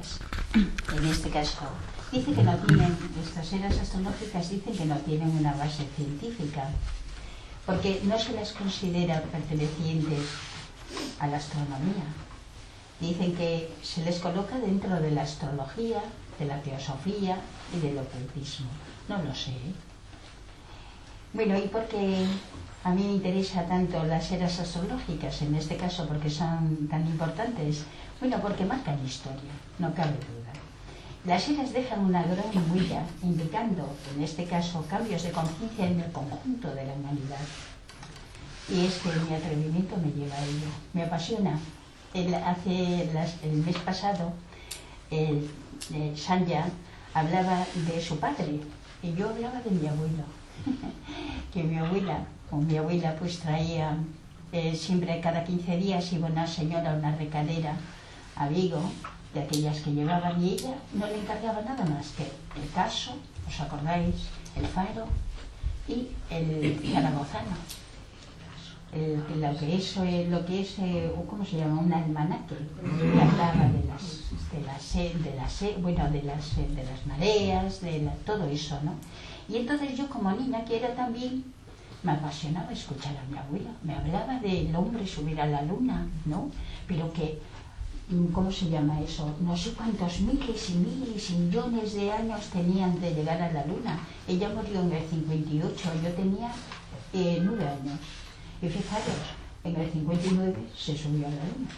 astrológicas. En este caso, dice que no tienen, estas eras astrológicas dicen que no tienen una base científica, porque no se las considera pertenecientes a la astronomía. Dicen que se les coloca dentro de la astrología, de la teosofía y del ocultismo. No lo sé. Bueno, ¿y por qué a mí me interesa tanto las eras astrológicas, en este caso, porque son tan importantes? Bueno, porque marcan historia, no cabe duda. Las eras dejan una gran huella, indicando, en este caso, cambios de conciencia en el conjunto de la humanidad. Y mi atrevimiento me lleva a ello. Me apasiona. El mes pasado, Sanya hablaba de su padre, y yo hablaba de mi abuelo. Que mi abuela pues traía, siempre cada 15 días iba una señora a una recadera a Vigo, de aquellas que llevaban, y ella no le encargaba nada más que el caso, ¿os acordáis? El faro y el zaragozano. Lo que es, ¿cómo se llama? Un almanaque, que hablaba de las mareas, todo eso, ¿no? Y entonces yo, como niña que era también, me apasionaba escuchar a mi abuela. Me hablaba del hombre subir a la luna, ¿no? Pero que, ¿cómo se llama eso? No sé cuántos miles y miles y millones de años tenían de llegar a la luna. Ella murió en el 58, yo tenía 9 años. Y fijaros, en el 59 se subió a la luna.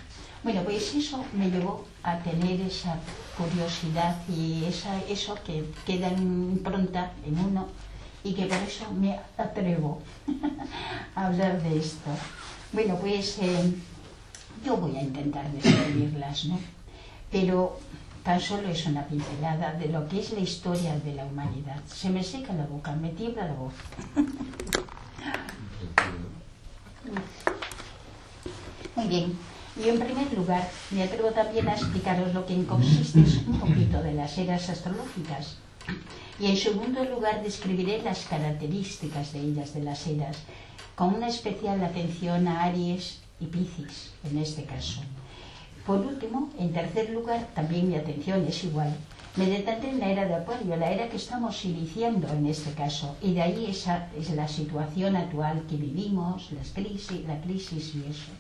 Bueno, pues eso me llevó a tener esa curiosidad y eso que queda impronta en uno, y que por eso me atrevo a hablar de esto. Bueno, pues yo voy a intentar describirlas, ¿no? Pero tan solo es una pincelada de lo que es la historia de la humanidad. Se me seca la boca, me tiembla la voz. Muy bien. Y en primer lugar, me atrevo también a explicaros lo que consiste un poquito de las eras astrológicas. Y en segundo lugar, describiré las características de ellas, de las eras, con una especial atención a Aries y Piscis, en este caso. Por último, en tercer lugar, también mi atención es igual. Me detendré en la era de Acuario, la era que estamos iniciando en este caso, y de ahí esa es la situación actual que vivimos, la crisis y eso.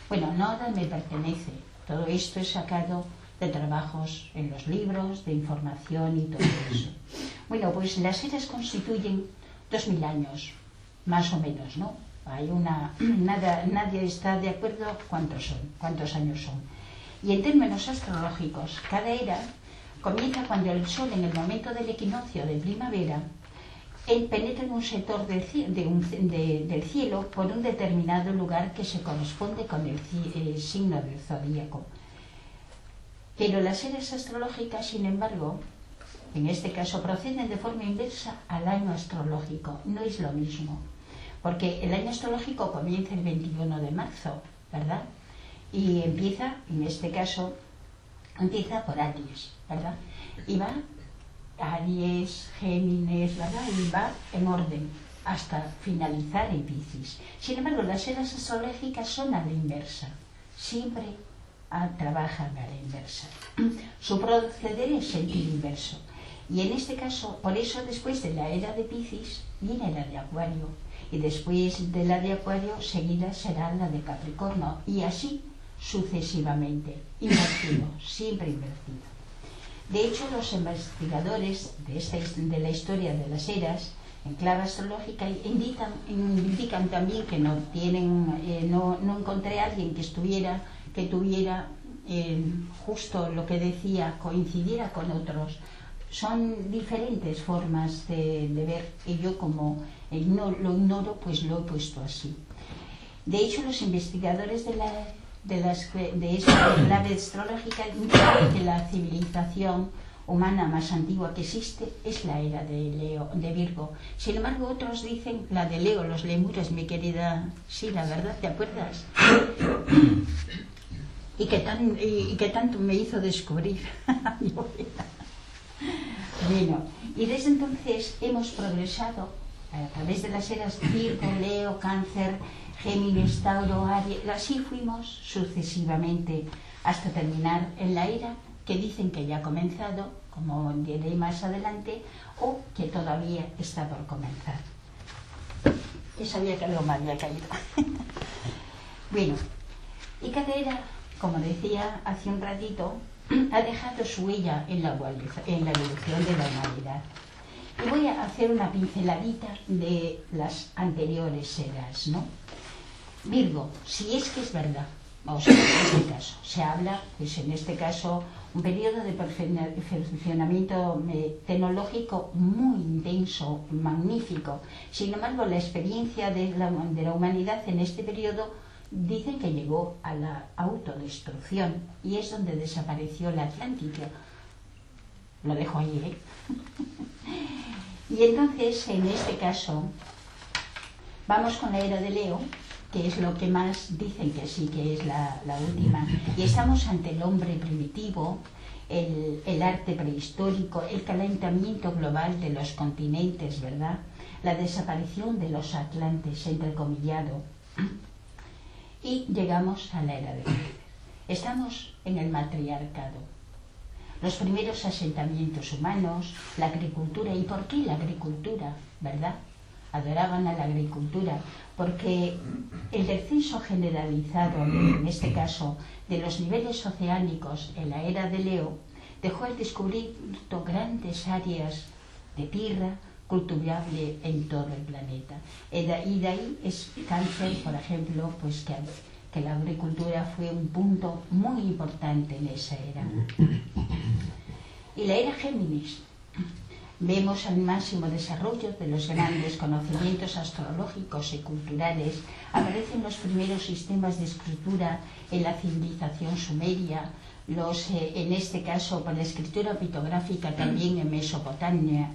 Bueno, nada me pertenece. Todo esto es sacado de trabajos en los libros, de información y todo eso. Bueno, pues las eras constituyen 2000 años, más o menos, ¿no? Hay nadie está de acuerdo cuántos años son. Y en términos astrológicos, cada era comienza cuando el Sol, en el momento del equinoccio de primavera, penetra en un sector del cielo por un determinado lugar que se corresponde con el signo del zodíaco. Pero las eras astrológicas, sin embargo, en este caso proceden de forma inversa al año astrológico. No es lo mismo, porque el año astrológico comienza el 21 de marzo, ¿verdad? Y empieza, en este caso, empieza por Aries, ¿verdad? Y va Aries, Géminis, ¿verdad? Y va en orden hasta finalizar en Piscis. Sin embargo, las eras astrológicas son a la inversa. Siempre trabajan a la inversa. Su proceder es sentido inverso. Y en este caso, por eso después de la era de Piscis viene la de Acuario. Y después de la de Acuario, seguida será la de Capricornio. Y así sucesivamente. Invertido, siempre invertido. De hecho, los investigadores de la historia de las eras en clave astrológica indican también que no encontré a alguien que tuviera justo lo que decía, coincidiera con otros. Son diferentes formas de ver, y yo como no lo ignoro, pues lo he puesto así. De hecho, los investigadores de esta clave astrológica indican que la civilización humana más antigua que existe es la era de Virgo. Sin embargo, otros dicen la de Leo, los lemures, mi querida Sira, ¿verdad? ¿Te acuerdas? Y que tanto me hizo descubrir. Bueno, y desde entonces hemos progresado a través de las eras Virgo, Leo, Cáncer, Géminis, Tauro, Aries. Así fuimos sucesivamente hasta terminar en la era que dicen que ya ha comenzado, como diré más adelante, o que todavía está por comenzar. Y sabía que algo me había caído. Bueno, y cada era, como decía hace un ratito, ha dejado su huella en la evolución de la humanidad. Y voy a hacer una pinceladita de las anteriores eras, ¿no? Virgo, si es que es verdad, o sea, en este caso, se habla, pues en este caso, un periodo de perfeccionamiento tecnológico muy intenso, magnífico. Sin embargo, la experiencia de la humanidad en este periodo dicen que llegó a la autodestrucción, y es donde desapareció la Atlántida. Lo dejo ahí, ¿eh? Y entonces, en este caso, vamos con la era de Leo, que es lo que más dicen que sí, que es la última. Y estamos ante el hombre primitivo, el arte prehistórico, el calentamiento global de los continentes, ¿verdad? La desaparición de los atlantes, entrecomillado. Y llegamos a la era de Leo. Estamos en el matriarcado. Los primeros asentamientos humanos, la agricultura. ¿Y por qué la agricultura? ¿Verdad? Adoraban a la agricultura, porque el descenso generalizado, en este caso, de los niveles oceánicos en la era de Leo, dejó al descubierto grandes áreas de tierra cultivable en todo el planeta. Y de ahí es Cáncer, por ejemplo, pues que la agricultura fue un punto muy importante en esa era. Y la era Géminis, vemos el máximo desarrollo de los grandes conocimientos astrológicos y culturales. Aparecen los primeros sistemas de escritura en la civilización sumeria, en este caso por la escritura pictográfica también en Mesopotamia,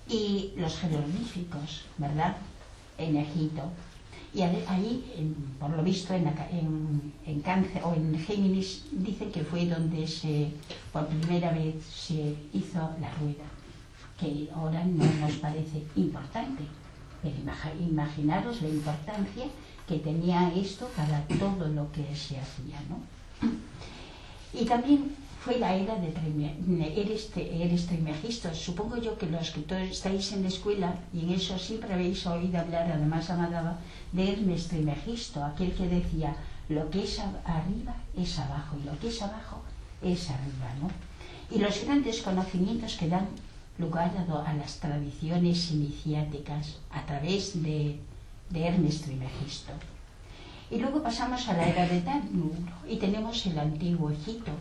y los jeroglíficos, ¿verdad?, en Egipto. Y ahí, por lo visto, en Cáncer o en Géminis, dicen que fue donde por primera vez se hizo la rueda, que ahora no nos parece importante, pero imaginaros la importancia que tenía esto para todo lo que se hacía, ¿no? Y también fue la era de Eres Trismegisto. Supongo yo que los que todos estáis en la escuela, y en eso siempre habéis oído hablar, además Amadaba, de Hermes Trismegisto, aquel que decía, lo que es arriba es abajo, y lo que es abajo es arriba, ¿no? Y los grandes conocimientos que dan lugar a las tradiciones iniciáticas a través de Hermes Trismegisto. Y luego pasamos a la era de Tanur y tenemos el Antiguo Egipto.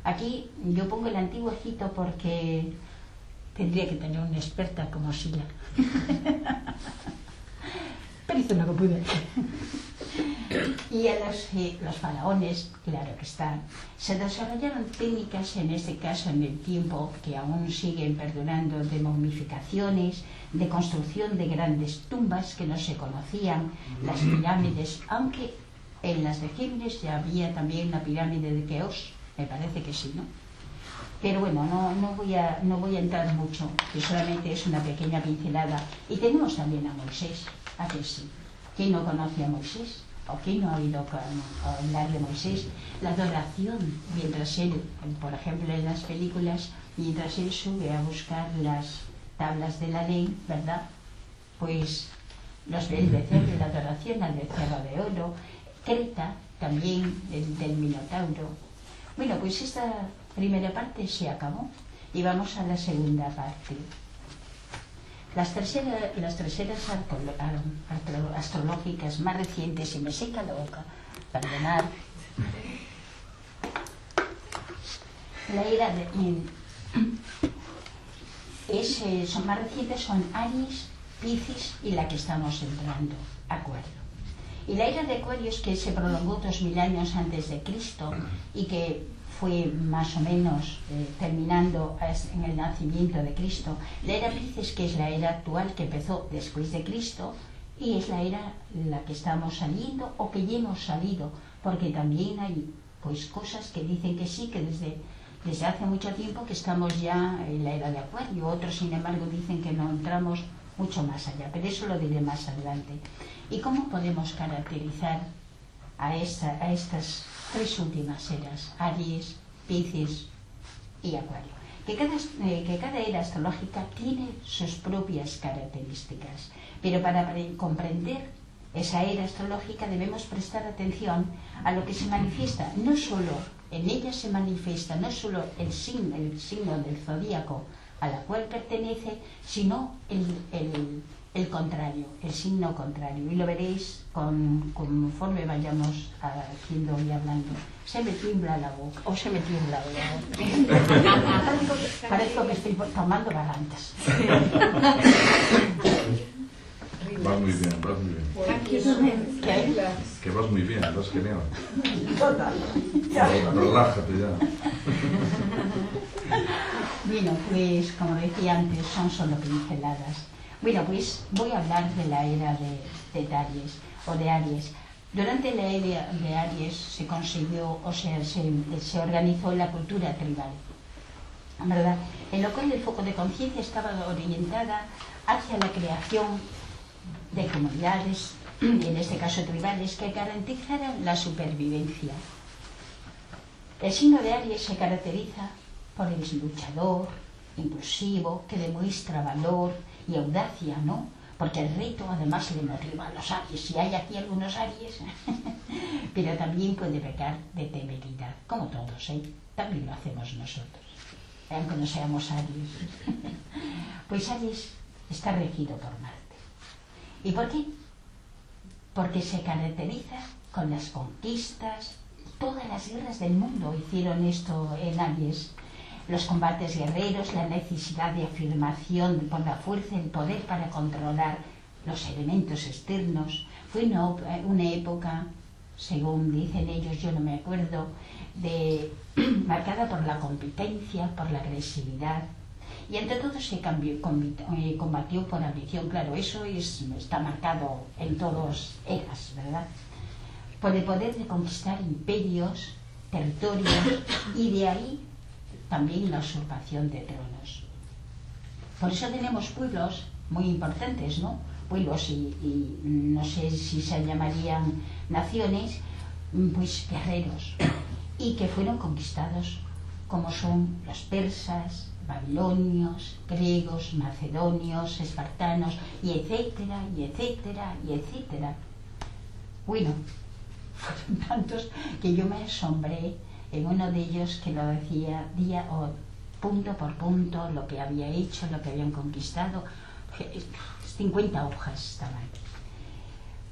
Aquí yo pongo el Antiguo Egipto porque tendría que tener una experta como Sila. Pero hice lo que pude. Y a los faraones, claro que están, se desarrollaron técnicas, en este caso en el tiempo, que aún siguen perdurando, de momificaciones, de construcción de grandes tumbas que no se conocían, las pirámides, aunque en las de Géminis ya había también la pirámide de Keops, me parece que sí, ¿no? Pero bueno, no voy a entrar mucho, que solamente es una pequeña pincelada. Y tenemos también a Moisés, ¿a que sí? ¿Quién no conoce a Moisés? ¿O quién no ha oído hablar de Moisés? La adoración, mientras él, por ejemplo en las películas, mientras él sube a buscar las tablas de la ley, ¿verdad? Pues el becerro de la adoración al becerro de oro, Creta también, del Minotauro. Bueno, pues esta primera parte se acabó y vamos a la segunda parte. Las tres eras astrológicas más recientes, y me seca la boca, perdonad. La era son más recientes, son Aries, Piscis y la que estamos entrando, Acuario. Y la era de Acuarios, que se prolongó 2000 años antes de Cristo y que fue más o menos terminando en el nacimiento de Cristo. La era Piscis, que es la era actual, que empezó después de Cristo, y es la era en la que estamos saliendo o que ya hemos salido, porque también hay pues cosas que dicen que sí, que desde hace mucho tiempo que estamos ya en la era de Acuario. Otros, sin embargo, dicen que no entramos mucho más allá, pero eso lo diré más adelante. ¿Y cómo podemos caracterizar a estas tres últimas eras, Aries, Piscis y Acuario. Que cada era astrológica tiene sus propias características, pero para comprender esa era astrológica debemos prestar atención a lo que se manifiesta. No solo en ella se manifiesta, no solo el signo del zodíaco a la cual pertenece, sino el contrario, el signo contrario. Y lo veréis conforme vayamos haciendo y hablando. Se me tiembla la boca, o se me tiembla la boca. Parezco que estoy tomando gargantas. Vas muy bien, vas muy bien. ¿Qué? Que vas muy bien, vas genial. Total. Relájate ya. Bueno, pues como decía antes, son solo pinceladas. Bueno, pues voy a hablar de la era de Aries, o de Aries. Durante la era de Aries se consiguió, o sea, se organizó la cultura tribal, ¿verdad? En lo cual el foco de conciencia estaba orientada hacia la creación de comunidades, en este caso tribales, que garantizaran la supervivencia. El signo de Aries se caracteriza por el luchador, impulsivo, que demuestra valor y audacia, ¿no? Porque el reto además le motiva a los Aries, si hay aquí algunos Aries, pero también puede pecar de temeridad, como todos, ¿eh? También lo hacemos nosotros, aunque no seamos Aries. Pues Aries está regido por Marte. ¿Y por qué? Porque se caracteriza con las conquistas. Todas las guerras del mundo hicieron esto en Aries. Los combates guerreros, la necesidad de afirmación por la fuerza, el poder para controlar los elementos externos. Fue una época, según dicen ellos, yo no me acuerdo, marcada por la competencia, por la agresividad. Y entre todo se combatió por ambición. Claro, eso está marcado en todas eras, ¿verdad? Por el poder de conquistar imperios, territorios, y de ahí también la usurpación de tronos. Por eso tenemos pueblos muy importantes, ¿no? Pueblos y no sé si se llamarían naciones, pues guerreros, y que fueron conquistados, como son los persas, babilonios, griegos, macedonios, espartanos, y etcétera, y etcétera, y etcétera. Bueno, fueron tantos que yo me asombré en uno de ellos que lo decía punto por punto, lo que había hecho, lo que habían conquistado. 50 hojas estaban.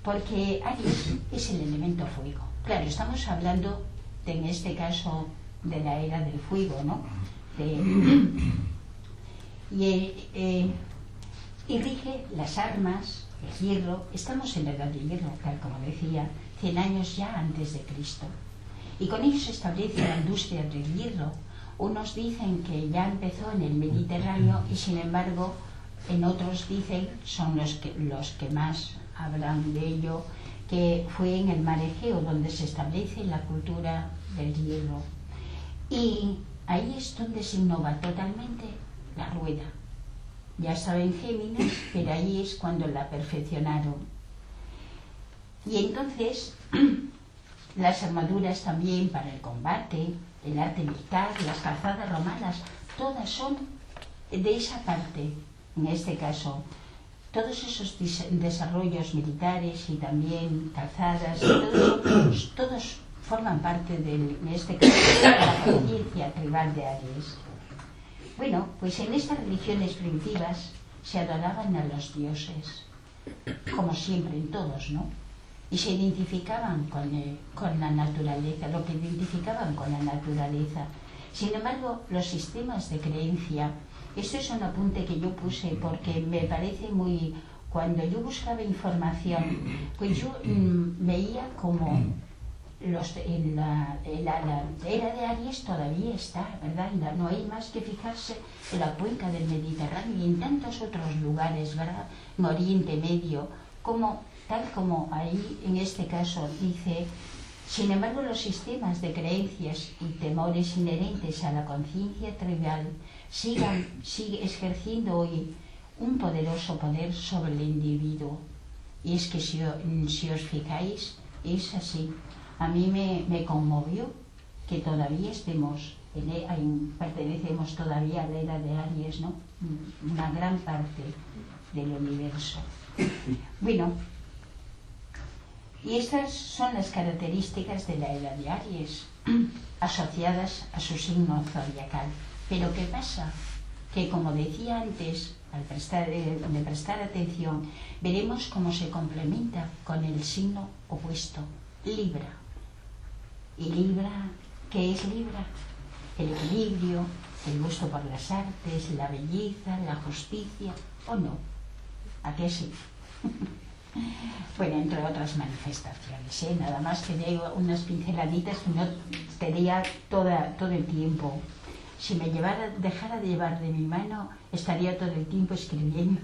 Porque Aries es el elemento fuego. Claro, estamos hablando en este caso de la era del fuego, ¿no? Y rige las armas, el hierro. Estamos en la edad del hierro, tal como decía, 100 años ya antes de Cristo. Y con ello se establece la industria del hierro. Unos dicen que ya empezó en el Mediterráneo y sin embargo en otros dicen, son los que más hablan de ello, que fue en el mar Egeo donde se establece la cultura del hierro. Y ahí es donde se innova totalmente la rueda. Ya estaba en Géminis, pero ahí es cuando la perfeccionaron. Y entonces las armaduras también para el combate, el arte militar, las calzadas romanas, todas son de esa parte. En este caso, todos esos desarrollos militares y también calzadas, todos forman parte en este caso de la conciencia tribal de Aries. Bueno, pues en estas religiones primitivas se adoraban a los dioses, como siempre en todos, ¿no? Y se identificaban con la naturaleza, lo que identificaban con la naturaleza. Sin embargo, los sistemas de creencia, esto es un apunte que yo puse porque me parece muy... Cuando yo buscaba información, pues yo veía como en la era de Aries todavía está, ¿verdad? No hay más que fijarse en la cuenca del Mediterráneo y en tantos otros lugares, ¿verdad? En Oriente Medio, tal como ahí en este caso dice. Sin embargo, los sistemas de creencias y temores inherentes a la conciencia tribal sigue ejerciendo hoy un poderoso poder sobre el individuo. Y es que si os fijáis, es así. A mí me conmovió que todavía estemos pertenecemos todavía a la era de Aries, ¿no? Una gran parte del universo. Bueno, y estas son las características de la era de Aries, asociadas a su signo zodiacal. Pero ¿qué pasa? Que, como decía antes, al prestar atención, veremos cómo se complementa con el signo opuesto, Libra. ¿Y Libra? ¿Qué es Libra? El equilibrio, el gusto por las artes, la belleza, la justicia, ¿o no? ¿A qué sí? Bueno, entre otras manifestaciones, ¿eh? Nada más que digo unas pinceladitas que no tenía todo el tiempo. Si me dejara de llevar de mi mano, estaría todo el tiempo escribiendo.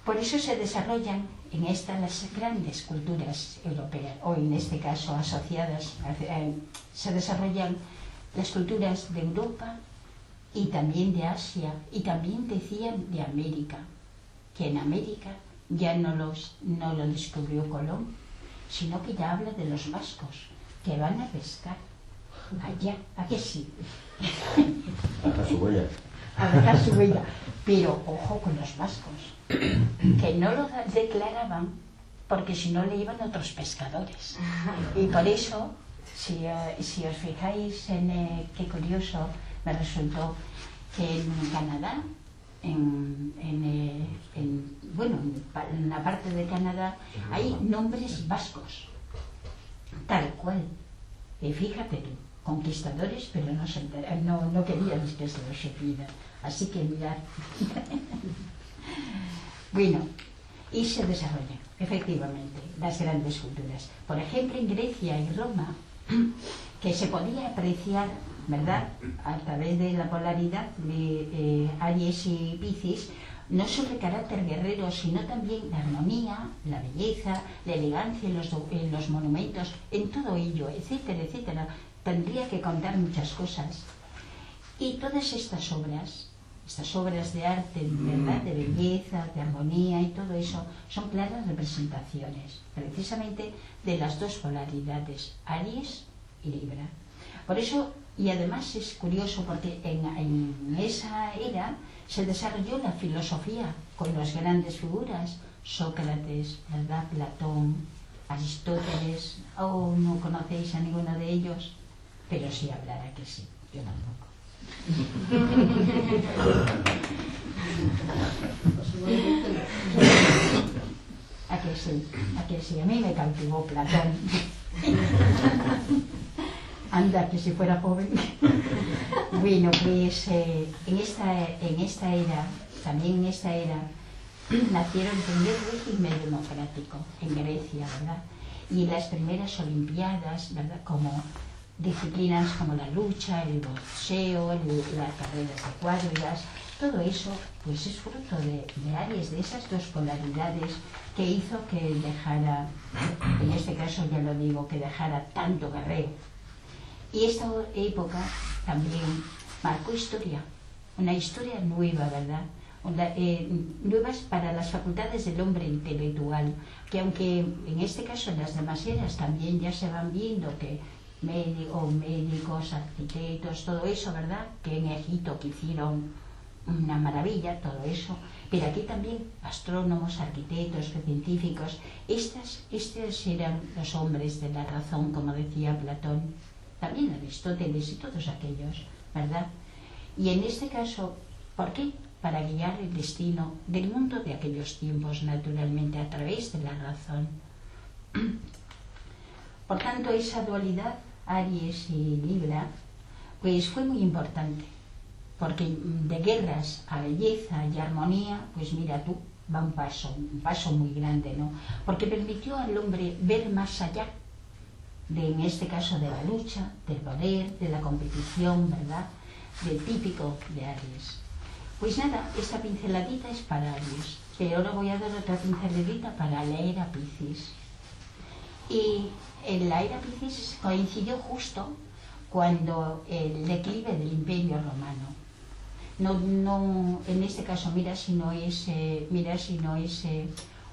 Por eso se desarrollan en estas las grandes culturas europeas, o en este caso asociadas, se desarrollan las culturas de Europa y también de Asia, y también decían de América, que en América ya no lo descubrió Colón, sino que ya habla de los vascos, que van a pescar allá, ¿a qué sí? A dejar su huella. A dejar su huella. Pero ojo con los vascos, que no lo declaraban porque si no le iban otros pescadores. Y por eso, si os fijáis en qué curioso me resultó que en Canadá, en la parte de Canadá, hay nombres vascos, tal cual. Y fíjate tú, conquistadores, pero no querían que se lo supiera. Así que mirad. Bueno, y se desarrollan, efectivamente, las grandes culturas. Por ejemplo, en Grecia y Roma, que se podía apreciar, ¿verdad?, a través de la polaridad de Aries y Piscis, no solo el carácter guerrero, sino también la armonía, la belleza, la elegancia en los monumentos, en todo ello, etcétera, etcétera. Tendría que contar muchas cosas. Y todas estas obras de arte, ¿verdad?, de belleza, de armonía y todo eso, son claras representaciones, precisamente, de las dos polaridades, Aries y Libra. Por eso, y además es curioso porque en esa era se desarrolló la filosofía con las grandes figuras, Sócrates, ¿verdad?, Platón, Aristóteles. No conocéis a ninguno de ellos, pero sí hablará que sí, yo tampoco. ¿A que sí? ¿A que sí? A mí me cautivó Platón. Anda, que si fuera joven. Bueno, pues en esta era, también en esta era, nacieron el primer régimen democrático en Grecia, ¿verdad? Y las primeras olimpiadas, ¿verdad?, como disciplinas como la lucha, el boxeo, las carreras de cuadrigas, todo eso pues es fruto de Aries, de esas dos polaridades que hizo que dejara, en este caso ya lo digo, que dejara tanto guerrero. Y esta época también marcó historia, una historia nueva, ¿verdad? Nuevas para las facultades del hombre intelectual, que aunque en este caso en las demás eras también ya se van viendo que médicos, arquitectos, todo eso, ¿verdad?, que en Egipto que hicieron una maravilla, todo eso, pero aquí también astrónomos, arquitectos, científicos, estos eran los hombres de la razón, como decía Platón, también Aristóteles y todos aquellos, ¿verdad? Y en este caso, ¿por qué? Para guiar el destino del mundo de aquellos tiempos, naturalmente, a través de la razón. Por tanto, esa dualidad, Aries y Libra, pues fue muy importante, porque de guerras a belleza y armonía, pues mira tú, va un paso muy grande, ¿no? Porque permitió al hombre ver más allá, en este caso de la lucha, del poder, de la competición, ¿verdad?, del típico de Aries. Pues nada, esta pinceladita es para Aries, pero ahora voy a dar otra pinceladita para la era Piscis. Y en la era Piscis coincidió justo cuando el declive del Imperio Romano. No, en este caso, mira si no es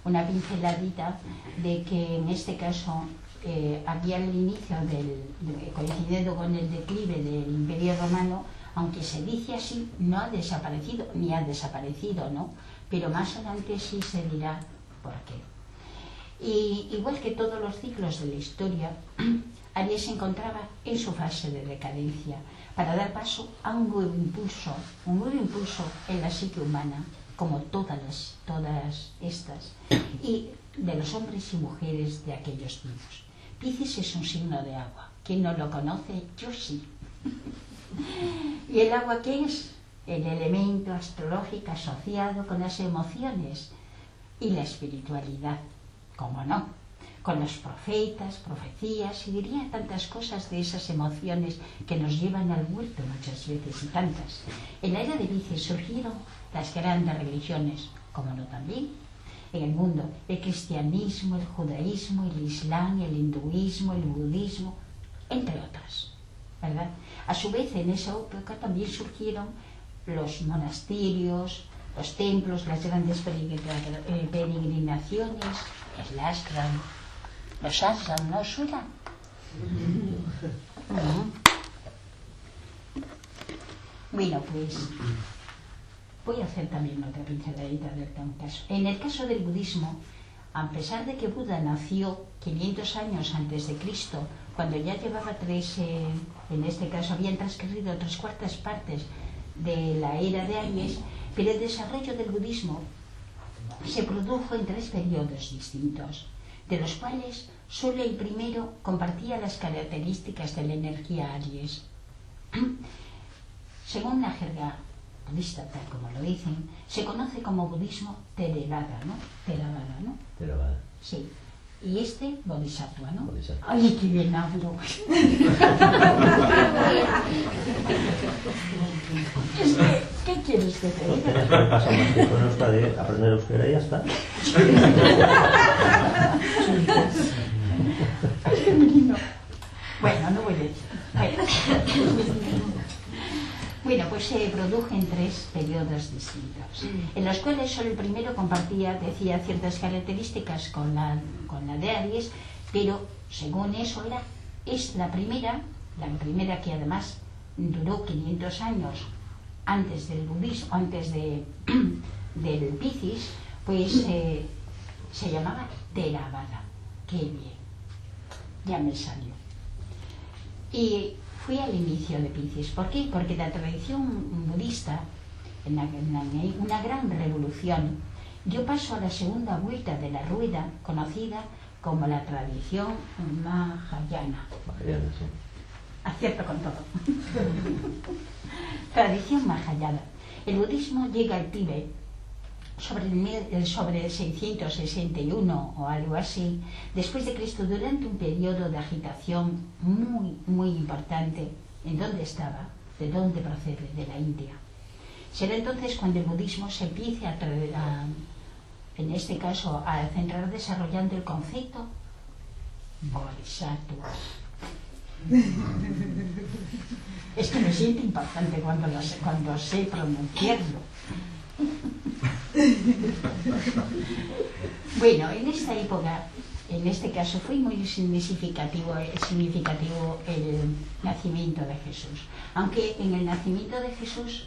una pinceladita de que en este caso había el inicio coincidiendo con el declive del Imperio Romano, aunque se dice así, no ha desaparecido, ni ha desaparecido, ¿no? Pero más adelante sí se dirá por qué. Y igual que todos los ciclos de la historia, Aries se encontraba en su fase de decadencia para dar paso a un nuevo impulso en la psique humana, como todas estas, y de los hombres y mujeres de aquellos tiempos. Piscis es un signo de agua. ¿Quién no lo conoce? Yo sí. ¿Y el agua qué es? El elemento astrológico asociado con las emociones y la espiritualidad, ¿cómo no? Con los profetas, profecías, y diría tantas cosas de esas emociones que nos llevan al muerto muchas veces y tantas. En la era de Piscis surgieron las grandes religiones, como no también en el mundo, el cristianismo, el judaísmo, el islam, el hinduismo, el budismo, entre otras, ¿verdad? A su vez, en esa época también surgieron los monasterios, los templos, las grandes peregrinaciones, el ashram. Los ashram, ¿no suenan? Bueno, pues voy a hacer también otra pinceladita de un caso. En el caso del budismo, a pesar de que Buda nació 500 años antes de Cristo, cuando ya llevaba en este caso habían transcurrido 3/4 partes de la era de Aries, pero el desarrollo del budismo se produjo en 3 periodos distintos, de los cuales solo el primero compartía las características de la energía Aries. Según la jerga budista, tal como lo dicen, se conoce como budismo Theravada, ¿no? Theravada, ¿no? Theravada. Sí. Y este, Bodhisattva, ¿no? Bodhisattva. ¡Ay, qué bien hablo! ¿Qué quieres que te diga? Tienes que pasar más tiempo en Euskadi, aprender euskera y ya está. ¡Ay, qué lindo! Bueno, no voy a decir. Bueno, pues se produjo en 3 periodos distintos, en los cuales solo el primero compartía, decía, ciertas características con la de Aries, pero según eso es la primera que además duró 500 años antes del budismo, antes del Piscis, pues se llamaba Theravada. ¡Qué bien! Ya me salió. Y fui al inicio de Piscis. ¿Por qué? Porque la tradición budista, en una gran revolución, dio paso a la segunda vuelta de la rueda, conocida como la tradición Mahayana. Mahayana, sí. Acierto con todo. Tradición Mahayana. El budismo llega al Tíbet sobre 661 o algo así, después de Cristo, durante un periodo de agitación muy, muy importante. ¿En dónde estaba? ¿De dónde procede? De la India. Será entonces cuando el budismo se empiece en este caso, a centrar desarrollando el concepto Bodhisattva. Es que me siento importante cuando sé pronunciarlo. Bueno, en esta época, en este caso, fue muy significativo el nacimiento de Jesús. Aunque en el nacimiento de Jesús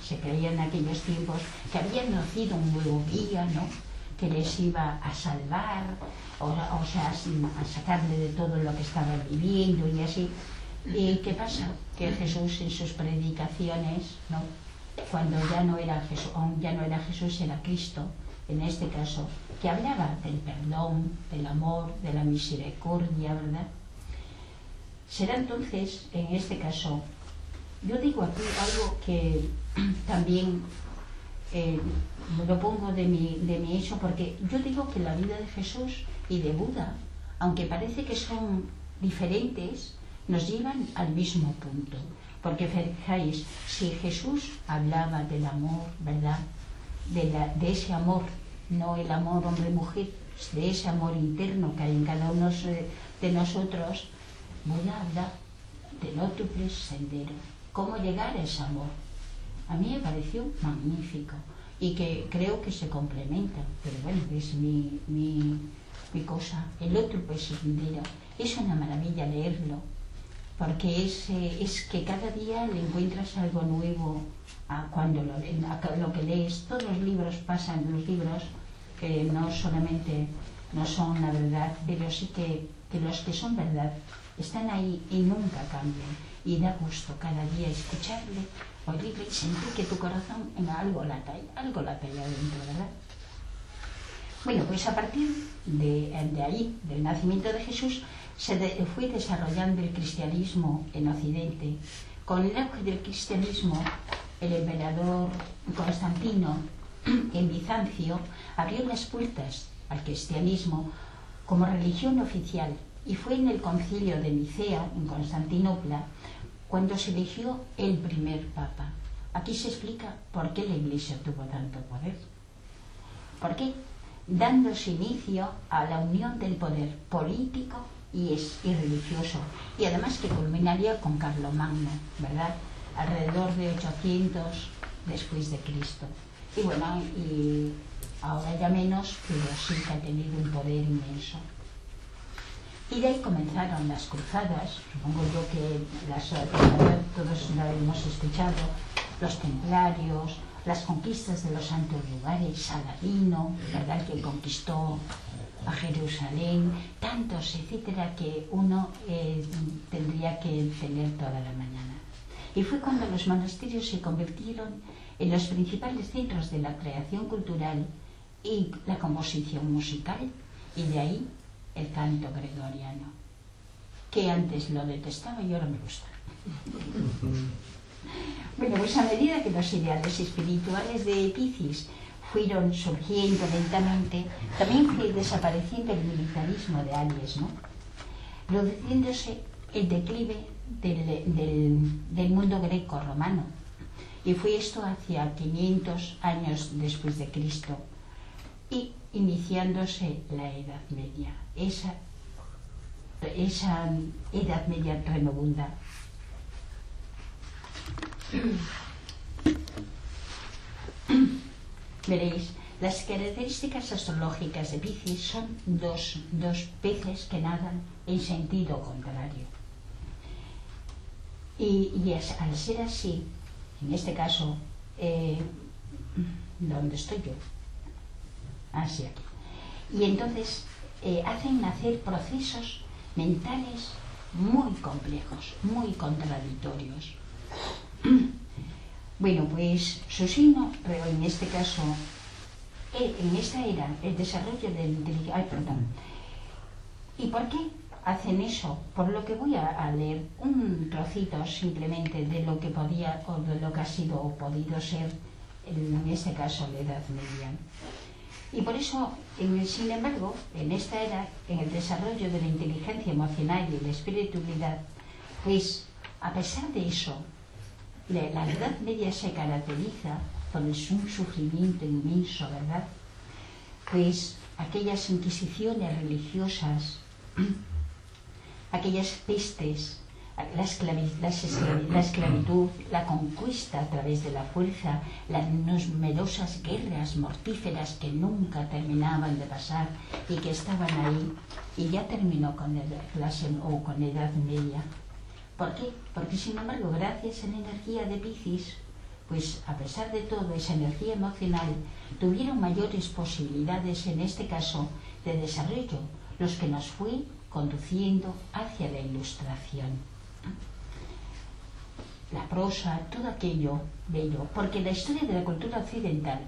se creía en aquellos tiempos que había nacido un nuevo guía, ¿no?, que les iba a salvar, o sea, a sacarle de todo lo que estaban viviendo y así. ¿Y qué pasa? Que Jesús en sus predicaciones, ¿no?, cuando ya no era Jesús, era Cristo, en este caso, que hablaba del perdón, del amor, de la misericordia, ¿verdad? Será entonces, en este caso, yo digo aquí algo que también lo pongo de mi hecho, porque yo digo que la vida de Jesús y de Buda, aunque parece que son diferentes, nos llevan al mismo punto. Porque fijáis, si Jesús hablaba del amor, ¿verdad?, de ese amor, no el amor hombre-mujer, de ese amor interno que hay en cada uno de nosotros, Buda habla del ótuple sendero, cómo llegar a ese amor. A mí me pareció magnífico y que creo que se complementan, pero bueno, es mi mi cosa, el otro pues entero. Es una maravilla leerlo, porque es que cada día le encuentras algo nuevo cuando lo que lees. Todos los libros pasan, los libros que no solamente no son la verdad, pero sí que los que son verdad están ahí y nunca cambian, y da gusto cada día escucharle, oírle y sentir que tu corazón en algo lata allá dentro, ¿verdad? Bueno, pues a partir de ahí, del nacimiento de Jesús, se fue desarrollando el cristianismo en Occidente. Con el auge del cristianismo, el emperador Constantino en Bizancio abrió las puertas al cristianismo como religión oficial, y fue en el concilio de Nicea, en Constantinopla, cuando se eligió el primer papa. Aquí se explica por qué la Iglesia tuvo tanto poder. ¿Por qué? Dándose inicio a la unión del poder político y religioso, y además que culminaría con Carlomagno, ¿verdad? Alrededor de 800 después de Cristo. Y bueno, y ahora ya menos, pero sí que ha tenido un poder inmenso. Y de ahí comenzaron las cruzadas, supongo yo que todos la hemos escuchado, los templarios, las conquistas de los santos lugares, Saladino, ¿verdad?, que conquistó a Jerusalén, tantos, etcétera, que uno tendría que tener toda la mañana. Y fue cuando los monasterios se convirtieron en los principales centros de la creación cultural y la composición musical, y de ahí el canto gregoriano, que antes lo detestaba y ahora me gusta. Bueno, pues a medida que los ideales espirituales de Piscis fueron surgiendo lentamente, también fue desapareciendo el militarismo de Aries, ¿no?, produciéndose el declive del mundo greco-romano. Y fue esto hacia 500 años después de Cristo, y iniciándose la Edad Media, esa Edad Media remobunda. Veréis, las características astrológicas de Piscis son dos peces que nadan en sentido contrario. Y al ser así, en este caso, ¿dónde estoy yo? Así aquí. Y entonces hacen nacer procesos mentales muy complejos, muy contradictorios. Bueno, pues su signo, pero en este caso, en esta era, el desarrollo del inteligencia... Ay, perdón. ¿Y por qué hacen eso? Por lo que voy a leer un trocito simplemente de lo que podía, o de lo que ha sido o podido ser, en este caso, la Edad Media. Y por eso, sin embargo, en esta era, en el desarrollo de la inteligencia emocional y la espiritualidad, pues, a pesar de eso, la Edad Media se caracteriza por un sufrimiento inmenso, ¿verdad? Pues aquellas inquisiciones religiosas, aquellas pestes, la esclavitud, la conquista a través de la fuerza, las numerosas guerras mortíferas que nunca terminaban de pasar y que estaban ahí, y ya terminó con con la Edad Media. ¿Por qué? Porque, sin embargo, gracias a la energía de Piscis, pues a pesar de todo, esa energía emocional, tuvieron mayores posibilidades, en este caso, de desarrollo, los que nos fue conduciendo hacia la ilustración. La prosa, todo aquello bello, porque la historia de la cultura occidental,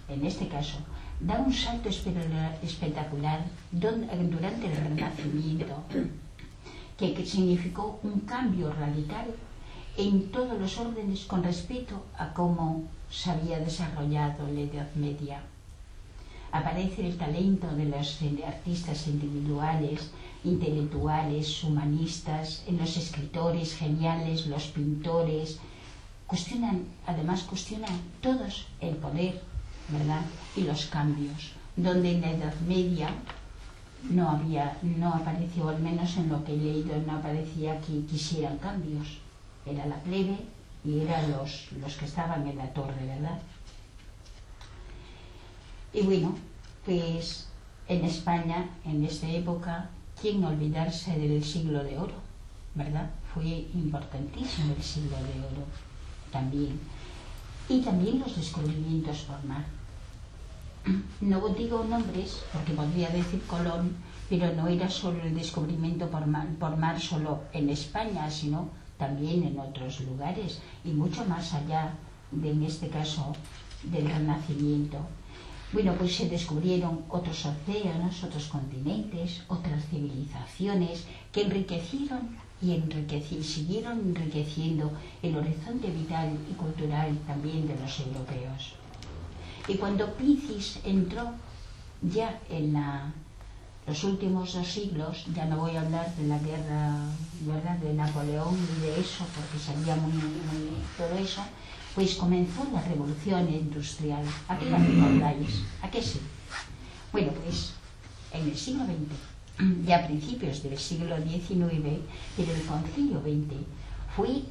en este caso, da un salto espectacular durante el Renacimiento, que significó un cambio radical en todos los órdenes con respecto a cómo se había desarrollado la Edad Media. Aparece el talento de los artistas individuales, intelectuales, humanistas, en los escritores geniales, los pintores. Además cuestionan todos el poder, ¿verdad?, y los cambios, donde en la Edad Media no apareció, al menos en lo que he leído, no aparecía que quisieran cambios. Era la plebe y eran los que estaban en la torre, ¿verdad? Y bueno, pues en España, en esta época, ¿quién olvidarse del siglo de oro? ¿Verdad? Fue importantísimo el siglo de oro también. Y también los descubrimientos por mar. No digo nombres, porque podría decir Colón, pero no era solo el descubrimiento por mar solo en España, sino también en otros lugares, y mucho más allá de, en este caso, del Renacimiento. Bueno, pues se descubrieron otros océanos, otros continentes, otras civilizaciones que enriquecieron y siguieron enriqueciendo el horizonte vital y cultural también de los europeos. Y cuando Piscis entró ya en los últimos 2 siglos, ya no voy a hablar de la guerra, ¿verdad?, de Napoleón ni de eso, porque sabía muy todo eso, pues comenzó la revolución industrial. ¿A qué la recordáis? ¿A qué sí? Bueno, pues en el siglo XX, ya a principios del siglo XIX, pero el concilio XX fue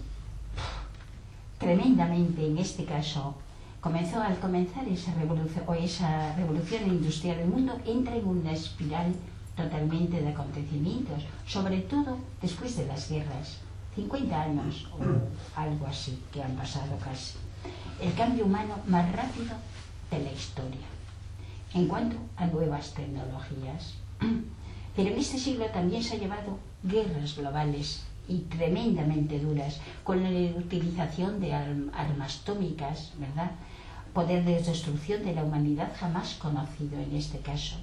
tremendamente, en este caso, al comenzar esa revolución industrial, el mundo entra en una espiral totalmente de acontecimientos, sobre todo después de las guerras. 50 años o algo así que han pasado casi. El cambio humano más rápido de la historia en cuanto a nuevas tecnologías. Pero en este siglo también se han llevado guerras globales y tremendamente duras, con la utilización de armas atómicas, ¿verdad? Poder de destrucción de la humanidad jamás conocido en este caso.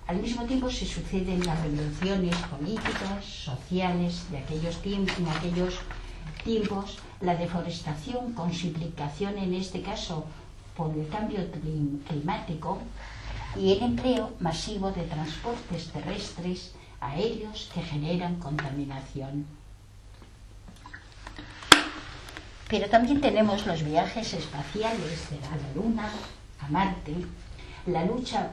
Al mismo tiempo se suceden las revoluciones políticas, sociales de aquellos tiempos, en aquellos tiempos, la deforestación con su implicación en este caso por el cambio climático y el empleo masivo de transportes terrestres, aéreos que generan contaminación. Pero también tenemos los viajes espaciales de la Luna a Marte, la lucha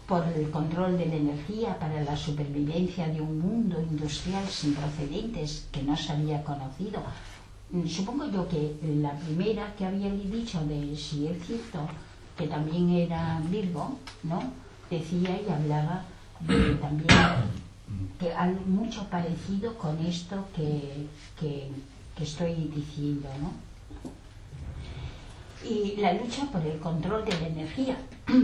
por el control de la energía para la supervivencia de un mundo industrial sin precedentes que no se había conocido. Supongo yo que la primera que había dicho de si es cierto que también era Virgo, ¿no?, decía y hablaba de también que hay mucho parecido con esto que estoy diciendo, ¿no? Y la lucha por el control de la energía.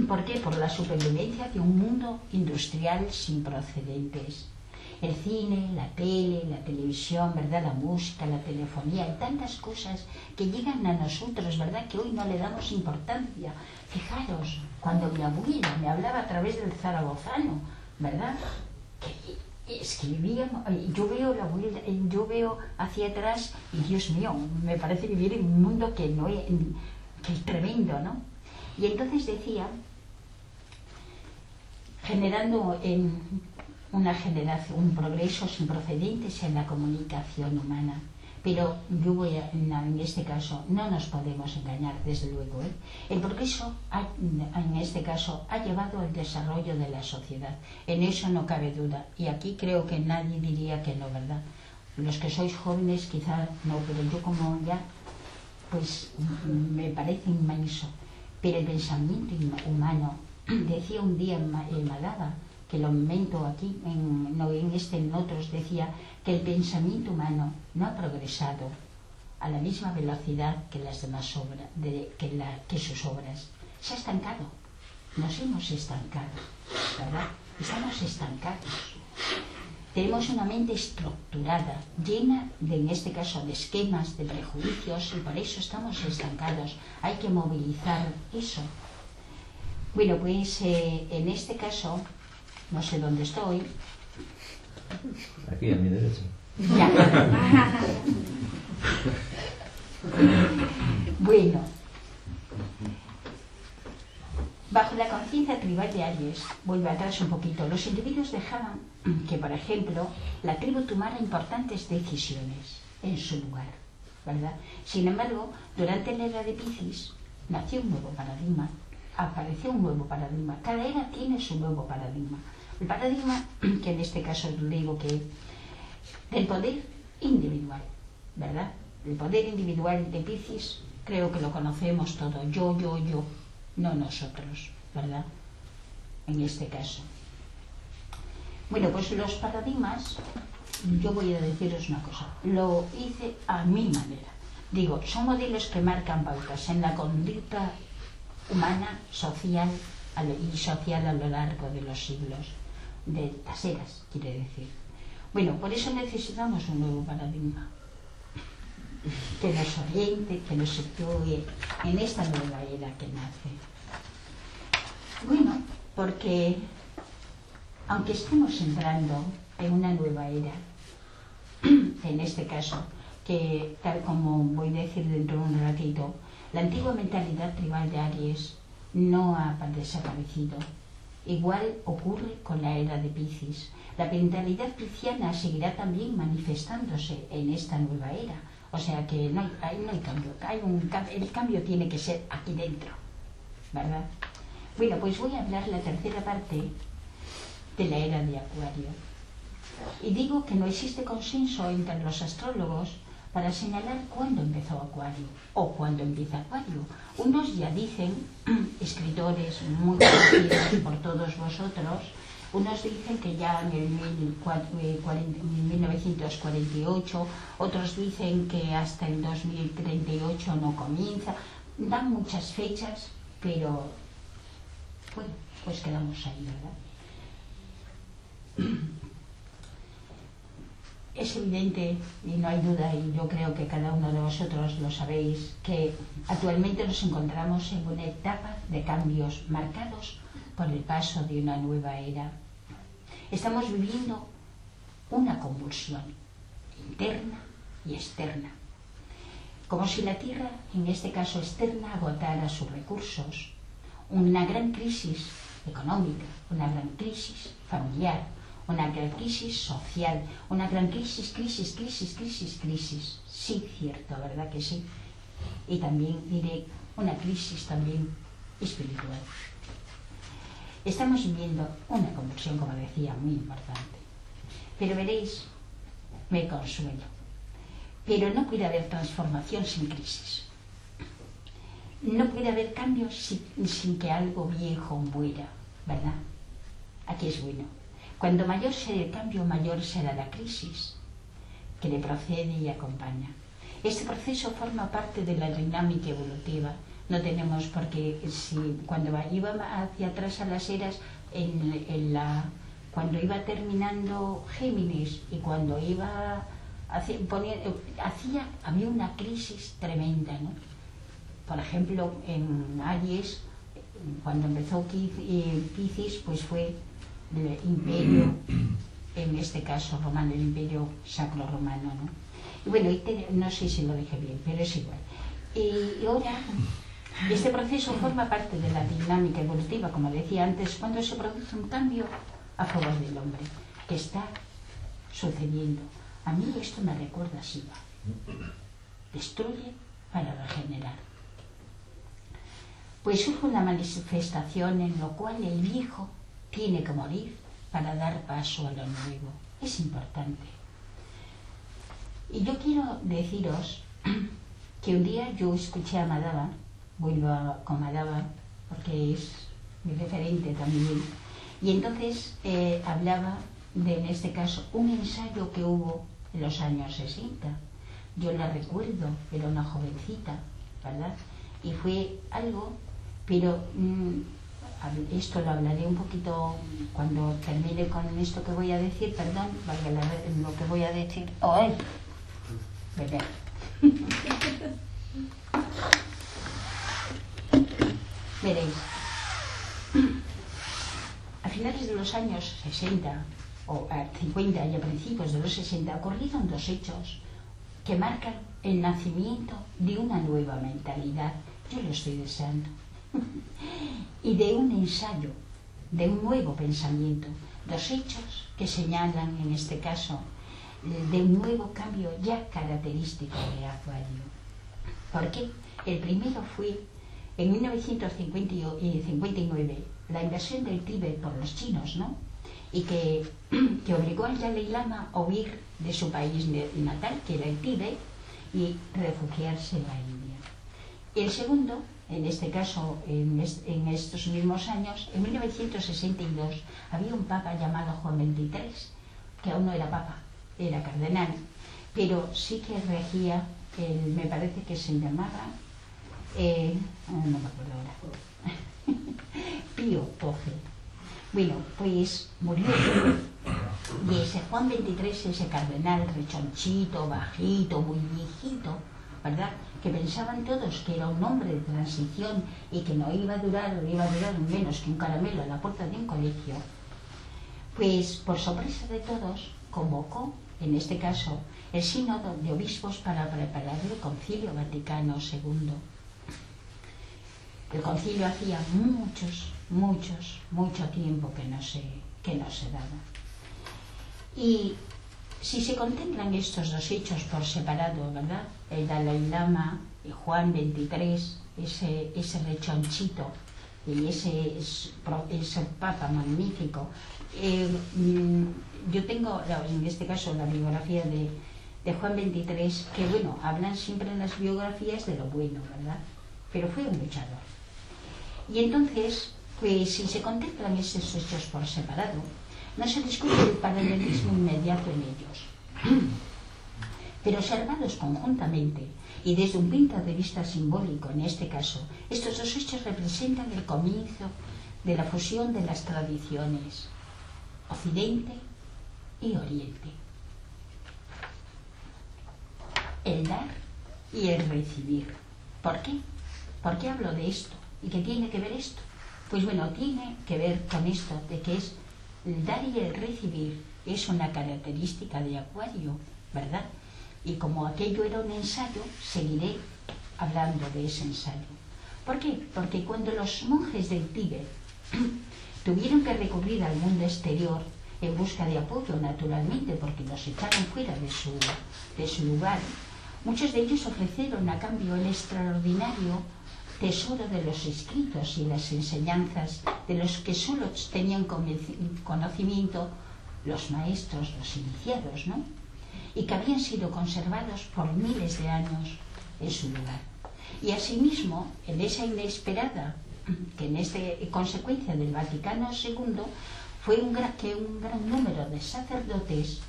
¿Por qué? Por la supervivencia de un mundo industrial sin precedentes. El cine, la tele, la televisión, ¿verdad?, la música, la telefonía, y tantas cosas que llegan a nosotros, ¿verdad?, que hoy no le damos importancia. Fijaros, cuando mi abuela me hablaba a través del zaragozano, ¿verdad?, que escribía, yo veo hacia atrás y Dios mío, me parece vivir en un mundo que es tremendo, ¿no? Y entonces decía, generando en una generación, un progreso sin precedentes en la comunicación humana. Pero yo en este caso, no nos podemos engañar, desde luego, ¿eh? El progreso, en este caso, ha llevado al desarrollo de la sociedad. En eso no cabe duda. Y aquí creo que nadie diría que no, ¿verdad? Los que sois jóvenes quizá no, pero yo como ya, pues me parece inmenso. Pero el pensamiento humano, decía un día Malada, que lo invento aquí, en otros, decía que el pensamiento humano no ha progresado a la misma velocidad que las demás obras, que sus obras. Se ha estancado. Nos hemos estancado, ¿verdad? Estamos estancados. Tenemos una mente estructurada, llena de, en este caso, de esquemas, de prejuicios, y por eso estamos estancados. Hay que movilizar eso. Bueno, pues en este caso, no sé dónde estoy. Aquí, a mi derecha. Ya. Bueno. Bajo la conciencia tribal de Aries, vuelve atrás un poquito, los individuos dejaban que, por ejemplo, la tribu tomara importantes decisiones en su lugar, ¿verdad? Sin embargo, durante la era de Piscis nació un nuevo paradigma, apareció un nuevo paradigma. Cada era tiene su nuevo paradigma. El paradigma, que en este caso digo que del poder individual, ¿verdad? El poder individual de Piscis creo que lo conocemos todo, yo, no nosotros, ¿verdad? en este caso. Bueno, pues los paradigmas, yo voy a deciros una cosa, lo hice a mi manera. Digo, son modelos que marcan pautas en la conducta humana, social y social a lo largo de los siglos, de las eras, quiere decir. Bueno, por eso necesitamos un nuevo paradigma que nos oriente, que nos sitúe en esta nueva era que nace. Bueno, porque aunque estemos entrando en una nueva era, en este caso, que tal como voy a decir dentro de un ratito, la antigua mentalidad tribal de Aries no ha desaparecido. Igual ocurre con la era de Piscis. La mentalidad pisciana seguirá también manifestándose en esta nueva era. O sea que no hay cambio. El cambio tiene que ser aquí dentro, ¿verdad? Bueno, pues voy a hablar la tercera parte de la era de Acuario. Y digo que no existe consenso entre los astrólogos para señalar cuándo empezó Acuario o cuándo empieza Acuario. Unos ya dicen, escritores muy conocidos por todos vosotros, unos dicen que ya en el 1948, otros dicen que hasta el 2038 no comienza. Dan muchas fechas, pero bueno, pues quedamos ahí, ¿verdad? Es evidente, y no hay duda, y yo creo que cada uno de vosotros lo sabéis, que actualmente nos encontramos en una etapa de cambios marcados por el paso de una nueva era. Estamos viviendo una convulsión interna y externa, como si la Tierra, en este caso externa, agotara sus recursos. Una gran crisis económica, una gran crisis familiar, una gran crisis social, una gran crisis. Sí, cierto, ¿verdad que sí? Y también diré una crisis también espiritual. Estamos viviendo una conversión, como decía, muy importante. Pero veréis, me consuelo. Pero no puede haber transformación sin crisis. No puede haber cambios sin que algo viejo muera, ¿verdad? Aquí es bueno. Cuando mayor sea el cambio, mayor será la crisis que le procede y acompaña. Este proceso forma parte de la dinámica evolutiva. No tenemos por qué, cuando iba hacia atrás a las eras, cuando iba terminando Géminis y cuando iba había una crisis tremenda, ¿no? Por ejemplo, en Aries, cuando empezó Piscis, pues fue el imperio, en este caso romano, el imperio sacro romano, ¿no? Y bueno, no sé si lo dije bien, pero es igual. Y ahora, este proceso forma parte de la dinámica evolutiva, como decía antes, cuando se produce un cambio a favor del hombre, que está sucediendo. A mí esto me recuerda a Shiva. Destruye para regenerar. Pues surge una manifestación en lo cual el viejo tiene que morir para dar paso a lo nuevo. Es importante. Y yo quiero deciros que un día yo escuché a Madhava, vuelvo con Madhava porque es mi referente también, y entonces hablaba de, en este caso, un ensayo que hubo en los años 60. Yo la recuerdo, era una jovencita, ¿verdad? Y fue algo, pero esto lo hablaré un poquito cuando termine con esto que voy a decir, perdón, lo que voy a decir. ¡Ay! ¿Verdad? Veréis, a finales de los años 60 o a 50 y a principios de los 60 ocurrieron dos hechos que marcan el nacimiento de una nueva mentalidad. Yo lo estoy deseando. Y de un ensayo, de un nuevo pensamiento. Dos hechos que señalan, en este caso, de un nuevo cambio ya característico de Acuario. ¿Por qué? El primero fue en 1959, la invasión del Tíbet por los chinos, ¿no? Y que obligó al Dalai Lama a huir de su país natal, que era el Tíbet, y refugiarse en la India. El segundo, en este caso, en estos mismos años, en 1962, había un papa llamado Juan XXIII, que aún no era papa, era cardenal, pero sí que regía, me parece que se llamaba, no me acuerdo ahora, Pío XII. Bueno, pues murió. Y ese Juan XXIII, ese cardenal rechonchito, bajito, muy viejito, ¿verdad? Que pensaban todos que era un hombre de transición y que no iba a durar, o iba a durar menos que un caramelo a la puerta de un colegio, pues por sorpresa de todos convocó, en este caso, el sínodo de obispos para preparar el Concilio Vaticano II. El concilio hacía mucho tiempo que no se daba. Y si se contemplan estos dos hechos por separado, ¿verdad? El Dalai Lama y Juan XXIII, ese rechonchito y ese papa magnífico. Yo tengo, en este caso, la biografía de Juan XXIII, que bueno, hablan siempre en las biografías de lo bueno, ¿verdad? Pero fue un luchador. Y entonces, pues si se contemplan esos hechos por separado, no se discute el paralelismo inmediato en ellos. Pero observados conjuntamente y desde un punto de vista simbólico, en este caso, estos dos hechos representan el comienzo de la fusión de las tradiciones Occidente y Oriente. El dar y el recibir. ¿Por qué? ¿Por qué hablo de esto? ¿Y qué tiene que ver esto? Pues bueno, tiene que ver con esto de que es el dar y el recibir es una característica de Acuario, ¿verdad? Y como aquello era un ensayo, seguiré hablando de ese ensayo. ¿Por qué? Porque cuando los monjes del Tíbet tuvieron que recurrir al mundo exterior en busca de apoyo, naturalmente, porque los echaron fuera de su lugar, muchos de ellos ofrecieron a cambio el extraordinario tesoro de los escritos y las enseñanzas de los que solo tenían conocimiento los maestros, los iniciados, ¿no? Y que habían sido conservados por miles de años en su lugar. Y asimismo, en esa inesperada, que en consecuencia del Vaticano II, fue que un gran número de sacerdotes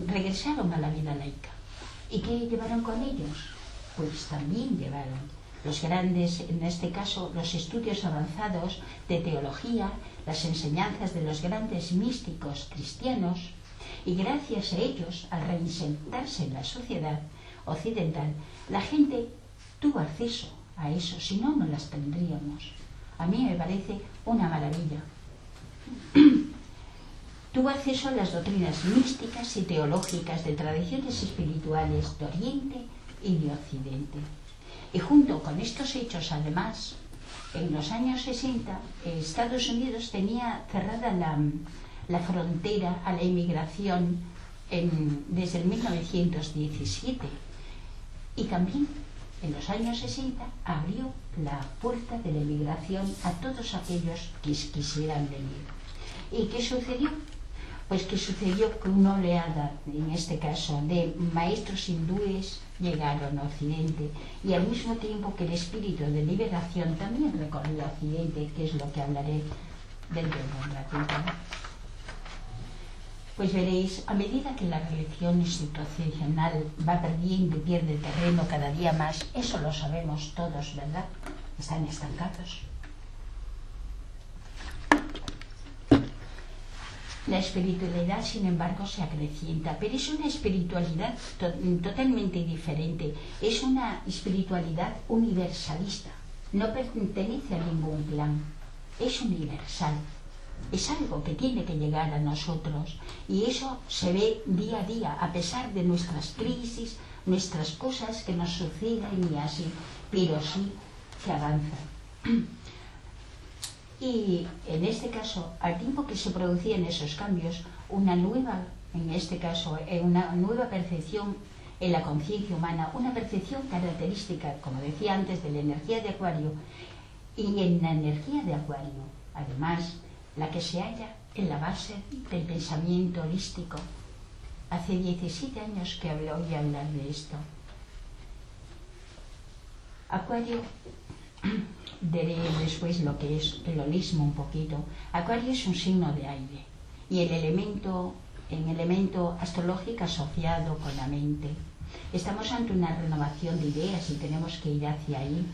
regresaron a la vida laica. ¿Y qué llevaron con ellos? Pues también llevaron los grandes, en este caso, los estudios avanzados de teología, las enseñanzas de los grandes místicos cristianos, y gracias a ellos, al reinsertarse en la sociedad occidental, la gente tuvo acceso a eso, si no, no las tendríamos. A mí me parece una maravilla. Tuvo acceso a las doctrinas místicas y teológicas de tradiciones espirituales de Oriente y de Occidente. Y junto con estos hechos, además, en los años 60, Estados Unidos tenía cerrada la frontera a la inmigración desde el 1917. Y también, en los años 60, abrió la puerta de la inmigración a todos aquellos que quisieran venir. ¿Y qué sucedió? Pues que sucedió que una oleada, en este caso, de maestros hindúes llegaron a Occidente, y al mismo tiempo que el espíritu de liberación también recorrió Occidente, que es lo que hablaré dentro de un ratito. Pues veréis, a medida que la religión institucional va perdiendo y pierde terreno cada día más, eso lo sabemos todos, ¿verdad? Están estancados. La espiritualidad, sin embargo, se acrecienta, pero es una espiritualidad totalmente diferente. Es una espiritualidad universalista. No pertenece a ningún plan. Es universal. Es algo que tiene que llegar a nosotros. Y eso se ve día a día, a pesar de nuestras crisis, nuestras cosas que nos suceden y así. Pero sí que avanzan. Y en este caso, al tiempo que se producían esos cambios, una nueva percepción en la conciencia humana, una percepción característica, como decía antes, de la energía de Acuario, y en la energía de Acuario, además, la que se halla en la base del pensamiento holístico. Hace 17 años que oí hablar de esto. Acuario, diré después lo que es el holismo un poquito. Acuario es un signo de aire y el elemento astrológico asociado con la mente. Estamos ante una renovación de ideas y tenemos que ir hacia ahí,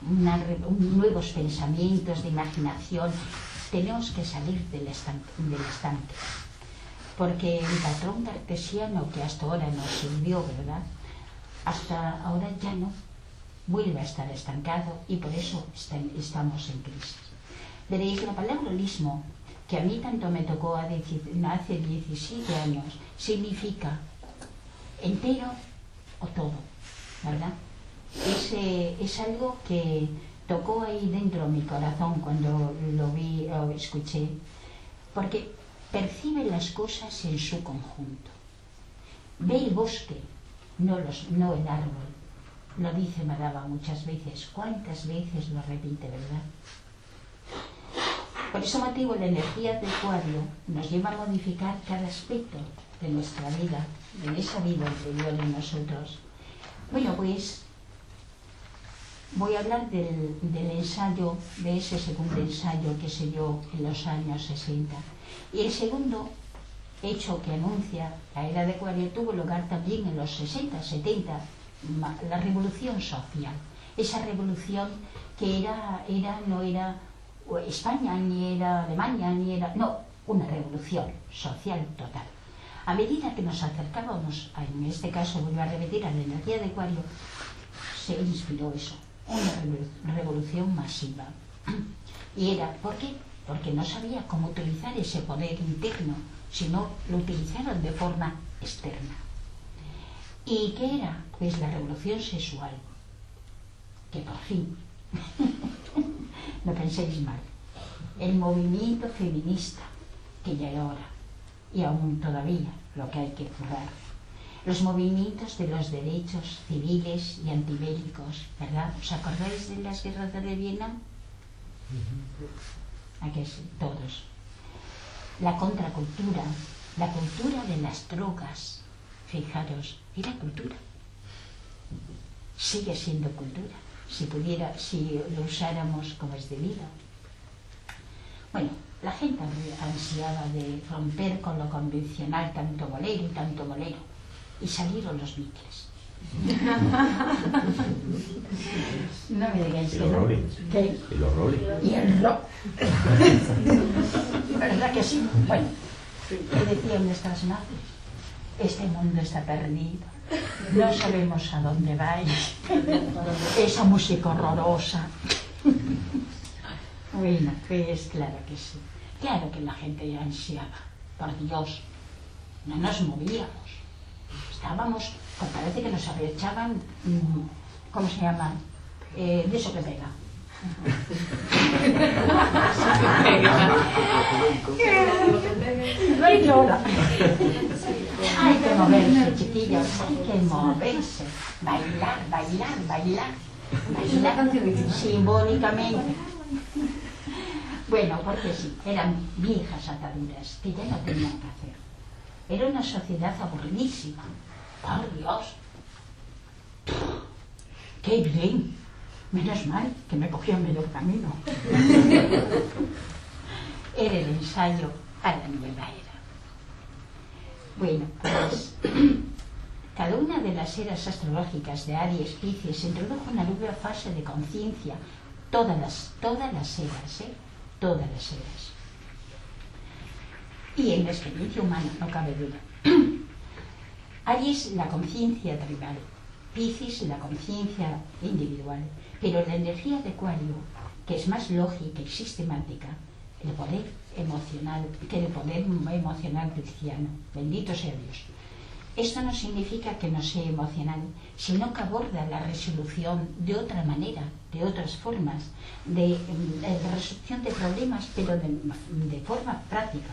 nuevos pensamientos de imaginación. Tenemos que salir del estanque, porque el patrón cartesiano que hasta ahora nos sirvió, ¿verdad?, hasta ahora ya no, vuelve a estar estancado y por eso estamos en crisis. Veréis, la palabra holismo, que a mí tanto me tocó hace 17 años, significa entero o todo, ¿verdad? Es algo que tocó ahí dentro mi corazón cuando lo vi o escuché, porque percibe las cosas en su conjunto. Ve el bosque, no el árbol. Lo dice Madama muchas veces. ¿Cuántas veces lo repite, verdad? Por ese motivo, la energía de Acuario nos lleva a modificar cada aspecto de nuestra vida, de esa vida interior en nosotros. Bueno, pues voy a hablar del ensayo, de ese segundo ensayo que se dio en los años 60. Y el segundo hecho que anuncia la era de Acuario tuvo lugar también en los 60, 70, la revolución social. Esa revolución que no era España, ni era Alemania, no, una revolución social total. A medida que nos acercábamos, en este caso vuelvo a repetir, a la energía de Acuario, se inspiró eso, una revolución masiva. Y era, ¿por qué? Porque no sabía cómo utilizar ese poder interno, sino lo utilizaron de forma externa. ¿Y qué era? Pues la revolución sexual, que por fin, no penséis mal, el movimiento feminista, que ya era hora, y aún todavía lo que hay que currar, los movimientos de los derechos civiles y antibélicos, ¿verdad? ¿Os acordáis de las guerras de Vietnam? ¿A que sí? Todos. La contracultura, la cultura de las drogas, fijaros, era cultura. Sigue siendo cultura, si lo usáramos como es debido. Bueno, la gente ansiaba de romper con lo convencional, tanto bolero, y salieron los Beatles. No me digáis que no. ¿Qué? Y los Rolling. Y el rock. ¿Verdad que sí? Bueno, ¿qué decían nuestras madres? Este mundo está perdido. No sabemos a dónde vais. Esa música horrorosa. Bueno, pues claro que sí. Claro que la gente ya ansiaba. Por Dios, no nos movíamos. Estábamos, pues parece que nos abrachaban, ¿cómo se llama? De eso que pega. Hay que moverse, chiquillos, hay que moverse. Bailar simbólicamente. Bueno, porque sí, eran viejas ataduras que ya no tenían que hacer. Era una sociedad aburridísima. ¡Por Dios! ¡Qué bien! Menos mal que me cogió en medio camino. Era el ensayo a la nueva era. Bueno, pues cada una de las eras astrológicas de Aries, Piscis introdujo una nueva fase de conciencia. Todas las eras, todas las eras. Y en la experiencia humana, no cabe duda. Aries, la conciencia tribal. Piscis, la conciencia individual. Pero la energía de Acuario, que es más lógica y sistemática, el poder emocional cristiano. Bendito sea Dios. Esto no significa que no sea emocional, sino que aborda la resolución de otra manera, de otras formas, de resolución de problemas, pero de forma práctica.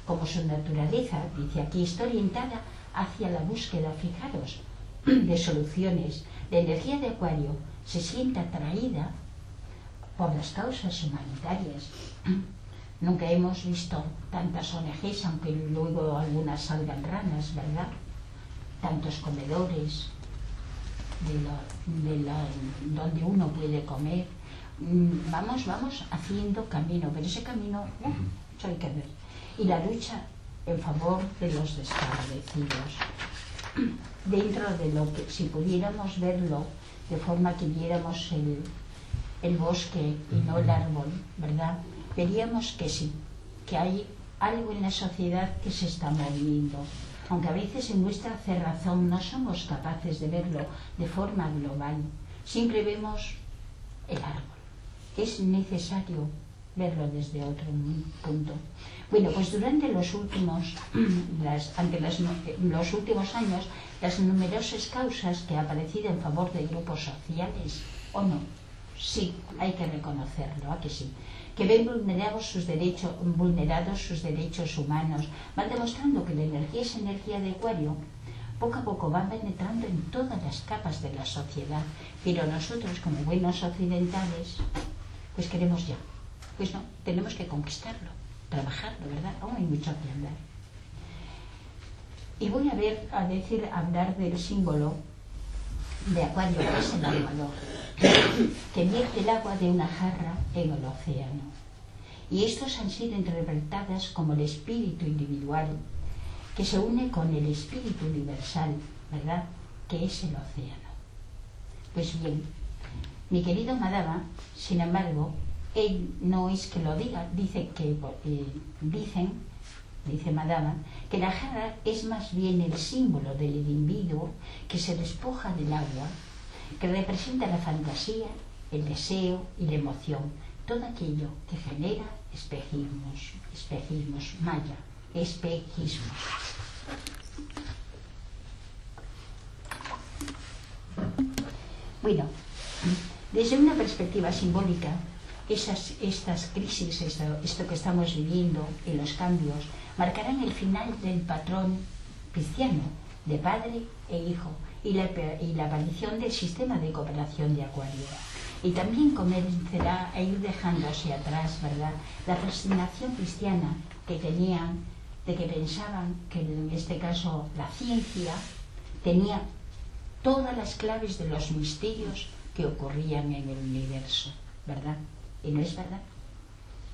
Como su naturaleza, dice aquí, está orientada hacia la búsqueda, fijaros, de soluciones. La energía de Acuario se siente atraída por las causas humanitarias. Nunca hemos visto tantas ONGs, aunque luego algunas salgan ranas, ¿verdad? Tantos comedores, donde uno puede comer. Vamos haciendo camino, pero ese camino hay que ver. Y la lucha en favor de los desfavorecidos, dentro de lo que, si pudiéramos verlo de forma que viéramos el bosque y no el árbol, ¿verdad? Veríamos que sí, que hay algo en la sociedad que se está moviendo, aunque a veces en nuestra cerrazón no somos capaces de verlo de forma global. Siempre vemos el árbol. Es necesario verlo desde otro punto. Bueno, pues durante los últimos años, las numerosas causas que han aparecido en favor de grupos sociales, ¿o no? Sí, hay que reconocerlo, ¿a que sí? Que ven vulnerados sus derechos humanos, van demostrando que la energía es energía de Acuario. Poco a poco van penetrando en todas las capas de la sociedad, pero nosotros, como buenos occidentales, pues queremos ya. Pues no, tenemos que conquistarlo, trabajarlo, ¿verdad? Aún hay mucho que andar. Y voy a hablar del símbolo de Acuario, que es el aguador, que vierte el agua de una jarra en el océano. Y estos han sido interpretadas como el espíritu individual, que se une con el espíritu universal, ¿verdad?, que es el océano. Pues bien, mi querido Madama, sin embargo, él no es que lo diga, dice Madama, que la jarra es más bien el símbolo del individuo que se despoja del agua, que representa la fantasía, el deseo y la emoción, todo aquello que genera espejismos, maya, espejismos. Bueno, desde una perspectiva simbólica, estas crisis, esto que estamos viviendo y los cambios, marcarán el final del patrón pisciano de padre e hijo y la aparición del sistema de cooperación de Acuario. Y también comenzará a ir dejándose atrás, ¿verdad?, la fascinación cristiana que tenían, de que pensaban que en este caso la ciencia tenía todas las claves de los misterios que ocurrían en el universo, ¿verdad? Y no es verdad.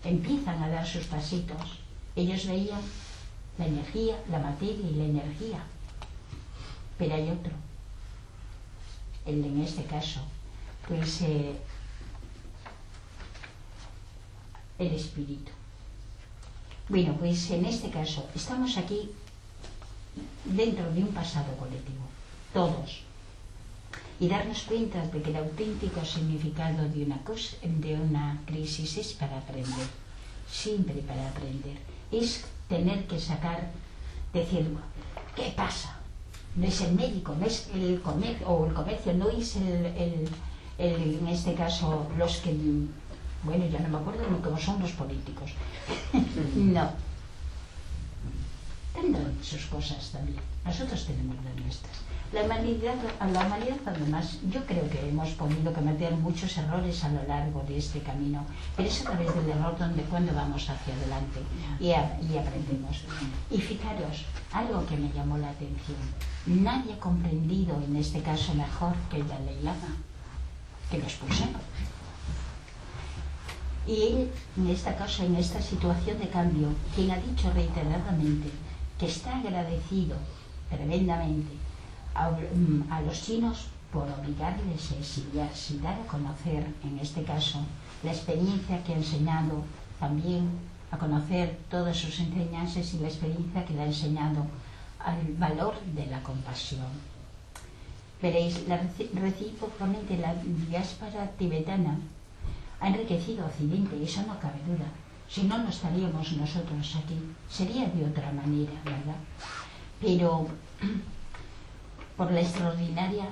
Empiezan a dar sus pasitos. Ellos veían la energía, la materia y la energía. Pero hay otro. En este caso, pues el espíritu. Bueno, pues en este caso estamos aquí dentro de un pasado colectivo, todos, y darnos cuenta de que el auténtico significado de una crisis es para aprender, siempre para aprender. Es tener que decir, ¿qué pasa? No es el médico, no es el comercio, no es en este caso los que, bueno, ya no me acuerdo ni cómo son los políticos. No. Tendrán sus cosas también. Nosotros tenemos las nuestras. La humanidad, además, yo creo que hemos tenido que cometer muchos errores a lo largo de este camino, pero es a través del error cuando vamos hacia adelante y aprendemos. Y fijaros, algo que me llamó la atención, nadie ha comprendido en este caso mejor que el Dalai Lama, que lo expulsaron. Y él, en esta cosa, en esta situación de cambio, quien ha dicho reiteradamente que está agradecido tremendamente a los chinos por obligarles a exiliarse y dar a conocer, en este caso, la experiencia que ha enseñado, también a conocer todas sus enseñanzas y la experiencia que le ha enseñado al valor de la compasión. Veréis, recíprocamente la diáspora tibetana ha enriquecido a Occidente, eso no cabe duda. Si no, no estaríamos nosotros aquí. Sería de otra manera, ¿verdad? Pero por la extraordinaria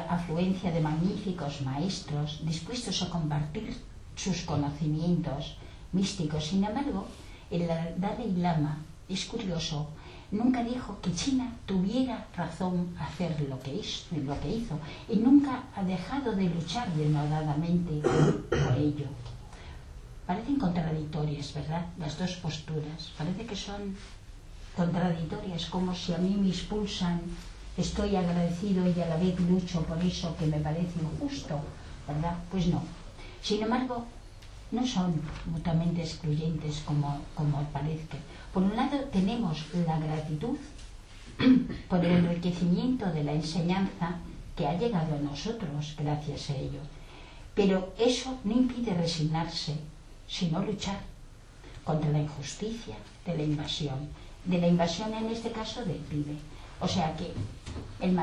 afluencia de magníficos maestros dispuestos a compartir sus conocimientos místicos. Sin embargo, el Dalai Lama, es curioso, nunca dijo que China tuviera razón a hacer lo que hizo, y nunca ha dejado de luchar denodadamente por ello. Parecen contradictorias, ¿verdad?, las dos posturas. Parece que son contradictorias, como si a mí me expulsan estoy agradecido y a la vez lucho por eso que me parece injusto, ¿verdad? Pues no. Sin embargo, no son mutuamente excluyentes como parezca. Por un lado tenemos la gratitud por el enriquecimiento de la enseñanza que ha llegado a nosotros gracias a ello. Pero eso no impide resignarse, sino luchar contra la injusticia de la invasión en este caso del Tíbet. O sea que el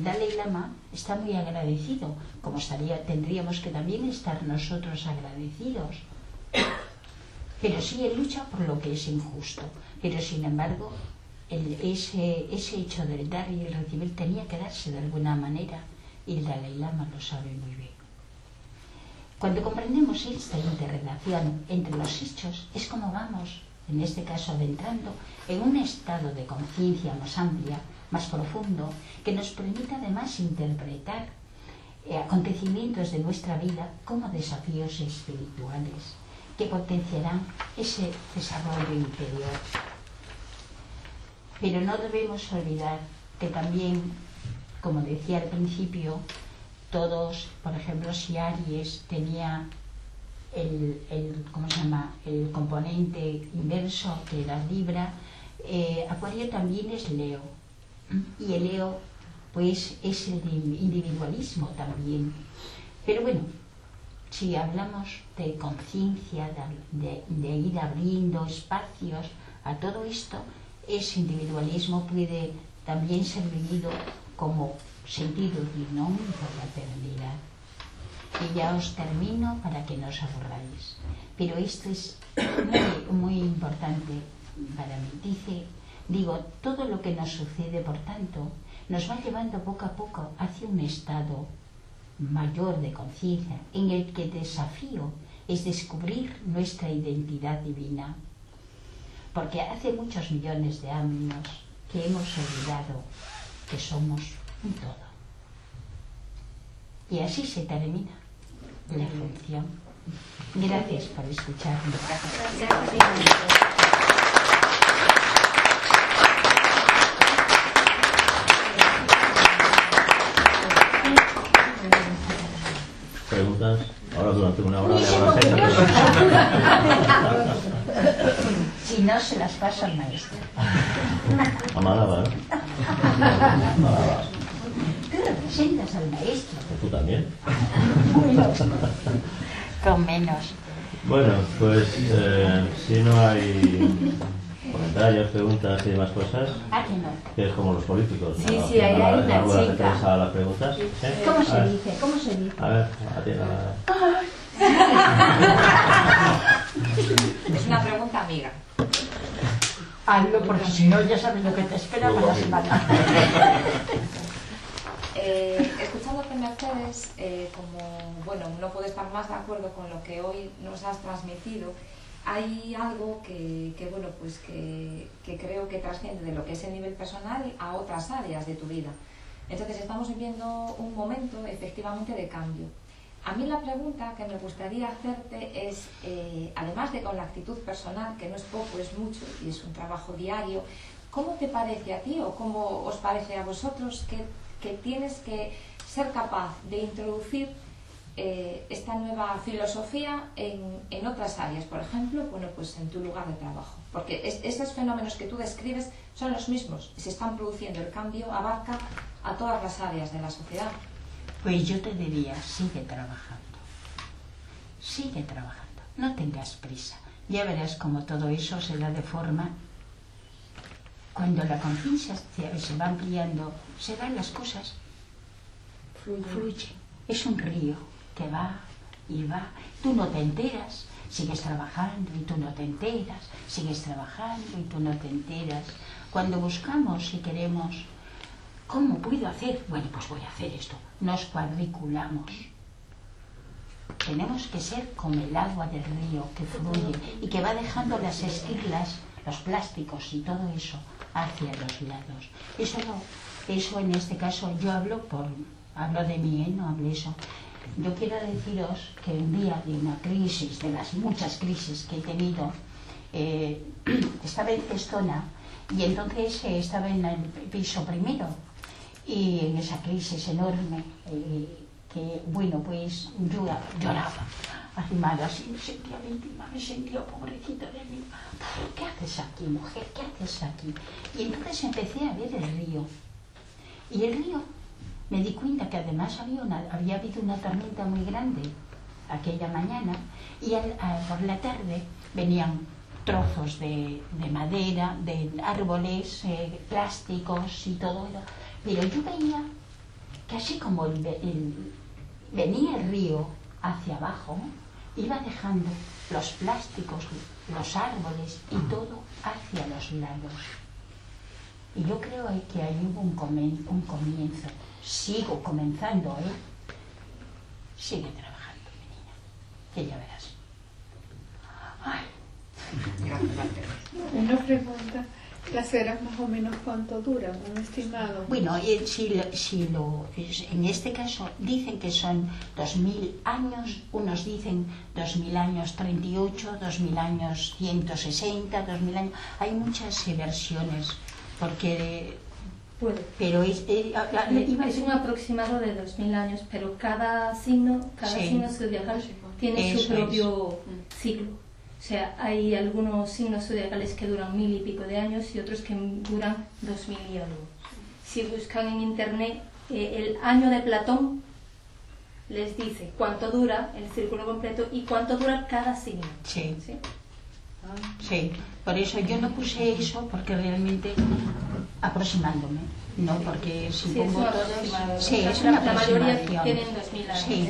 Dalai Lama está muy agradecido, como tendríamos que también estar nosotros agradecidos. Pero sí, él lucha por lo que es injusto. Pero sin embargo, ese hecho del dar y el recibir tenía que darse de alguna manera, y el Dalai Lama lo sabe muy bien. Cuando comprendemos esta interrelación entre los hechos, es como vamos, en este caso adentrando, en un estado de conciencia más amplia, más profundo, que nos permite además interpretar acontecimientos de nuestra vida como desafíos espirituales que potenciarán ese desarrollo interior. Pero no debemos olvidar que también, como decía al principio, todos, por ejemplo, si Aries tenía el componente inverso, que era Libra, Acuario también es Leo. Y el Leo, pues, es el individualismo también. Pero bueno, si hablamos de conciencia, de ir abriendo espacios a todo esto, ese individualismo puede también ser vivido como sentido de no por la eternidad. Y ya os termino para que no os aburráis. Pero esto es muy importante para mí. Todo lo que nos sucede, por tanto, nos va llevando poco a poco hacia un estado mayor de conciencia, en el que el desafío es descubrir nuestra identidad divina. Porque hace muchos millones de años que hemos olvidado que somos un todo. Y así se termina la función. Gracias por escucharme. Preguntas. Ahora durante una hora le habrá seis. Si no, se las paso al maestro. Amalaba, ¿no? Amalaba. Tú representas al maestro. ¿Tú también? Con menos. Bueno, pues si no hay comentarios, preguntas y demás cosas, Que no. que es como los políticos. Sí, ¿no? sí, ahí hay una ¿Alguna que te chica. interesa las preguntas? ¿Sí? ¿Cómo se A ver. dice? ¿Cómo se dice? A ver, a ti nada. Es una pregunta amiga. Hazlo, porque si no ya sabes lo que te espera para la semana. Escuchándote, Mercedes, no puedo estar más de acuerdo con lo que hoy nos has transmitido. Hay algo que creo que trasciende de lo que es el nivel personal a otras áreas de tu vida. Entonces estamos viviendo un momento efectivamente de cambio. A mí la pregunta que me gustaría hacerte es, además de con la actitud personal, que no es poco, es mucho y es un trabajo diario, ¿cómo te parece a ti o cómo os parece a vosotros que tienes que ser capaz de introducir esta nueva filosofía en otras áreas? Por ejemplo, en tu lugar de trabajo. Porque esos fenómenos que tú describes son los mismos. Se están produciendo, el cambio abarca a todas las áreas de la sociedad. Pues yo te diría, sigue trabajando, no tengas prisa. Ya verás cómo todo eso se da de forma, cuando la conciencia se va ampliando, se dan las cosas, fluye. Es un río que va y va, tú no te enteras, sigues trabajando y tú no te enteras, sigues trabajando y tú no te enteras. Cuando buscamos y queremos, ¿cómo puedo hacer? Bueno, pues voy a hacer esto. Nos cuadriculamos. Tenemos que ser como el agua del río que fluye y que va dejando las esquirlas, los plásticos y todo eso hacia los lados. Eso en este caso yo hablo de mí, no hablo eso. Yo quiero deciros que un día de una crisis, de las muchas crisis que he tenido, estaba en Cestona Y entonces estaba en el piso primero y en esa crisis enorme que, bueno, pues yo lloraba. Arrimada así, me sentía víctima, me sentía pobrecita de mí. ¿Qué haces aquí, mujer? ¿Qué haces aquí? Y entonces empecé a ver el río. Y el río, me di cuenta que además había habido una tormenta muy grande aquella mañana y por la tarde venían trozos de madera, de árboles, plásticos y todo. Pero yo veía que así como venía el río hacia abajo, iba dejando los plásticos, los árboles y todo hacia los lados. Y yo creo que ahí hubo un comienzo. Sigo comenzando, Sigue trabajando, mi niña, que ya verás. Ay. Una pregunta, ¿las eras más o menos cuánto duran? ¿Un estimado? Bueno, en este caso dicen que son 2000 años, unos dicen 2000 años 38, 2000 años 160, 2000 años... Hay muchas versiones, porque... Pero es un aproximado de 2000 años, pero cada signo zodiacal tiene su propio ciclo. O sea, hay algunos signos zodiacales que duran 1000 y pico de años y otros que duran 2000 y algo. Si buscan en internet el año de Platón, les dice cuánto dura el círculo completo y cuánto dura cada signo. Sí. ¿Sí? Sí, por eso yo no puse eso, porque realmente aproximándome, no porque si pongo todos... Sí, es una aproximación. La mayoría tienen 2000 años. Sí,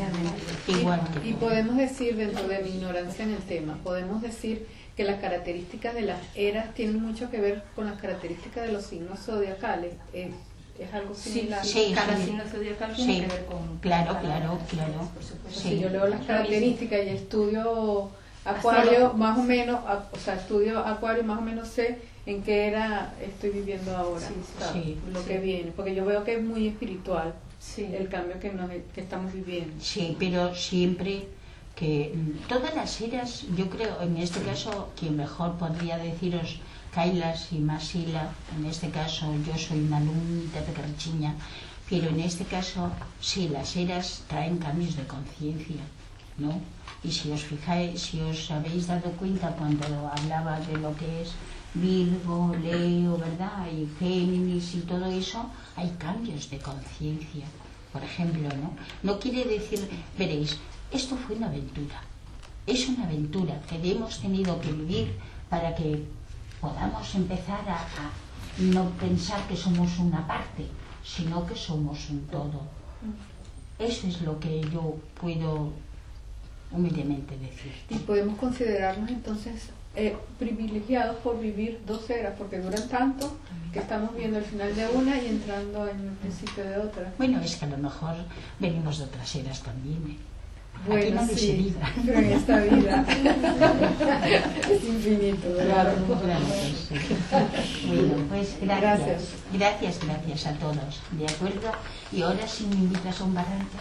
igual que... Y podemos decir, dentro de mi ignorancia en el tema, podemos decir que las características de las eras tienen mucho que ver con las características de los signos zodiacales. ¿Es algo similar? Sí, cada signo zodiacal tiene que ver con... Claro. Por supuesto. Si yo leo las características y estudio Acuario, más o menos, estudio Acuario, más o menos sé en qué era estoy viviendo ahora, que viene, porque yo veo que es muy espiritual el cambio que estamos viviendo. Sí, pero siempre que todas las eras, yo creo, en este caso, quien mejor podría deciros, Kailas y Masila, en este caso yo soy una alumnita pequeña, pero en este caso, sí, las eras traen cambios de conciencia, ¿no? Y si os fijáis, si os habéis dado cuenta cuando hablaba de lo que es Virgo, Leo, ¿verdad? Y Géminis y todo eso, hay cambios de conciencia. Por ejemplo, no quiere decir, veréis, esto fue una aventura. Es una aventura que hemos tenido que vivir para que podamos empezar a no pensar que somos una parte, sino que somos un todo. Eso es lo que yo puedo humildemente decir. Y podemos considerarnos entonces privilegiados por vivir dos eras, porque duran tanto que estamos viendo el final de una y entrando en el principio de otra. Bueno, es que a lo mejor venimos de otras eras también, Bueno, aquí no sí, pero en esta vida es infinito, claro. Sí. Bueno, pues gracias a todos, ¿de acuerdo? Y ahora si me invitas a un barrantes.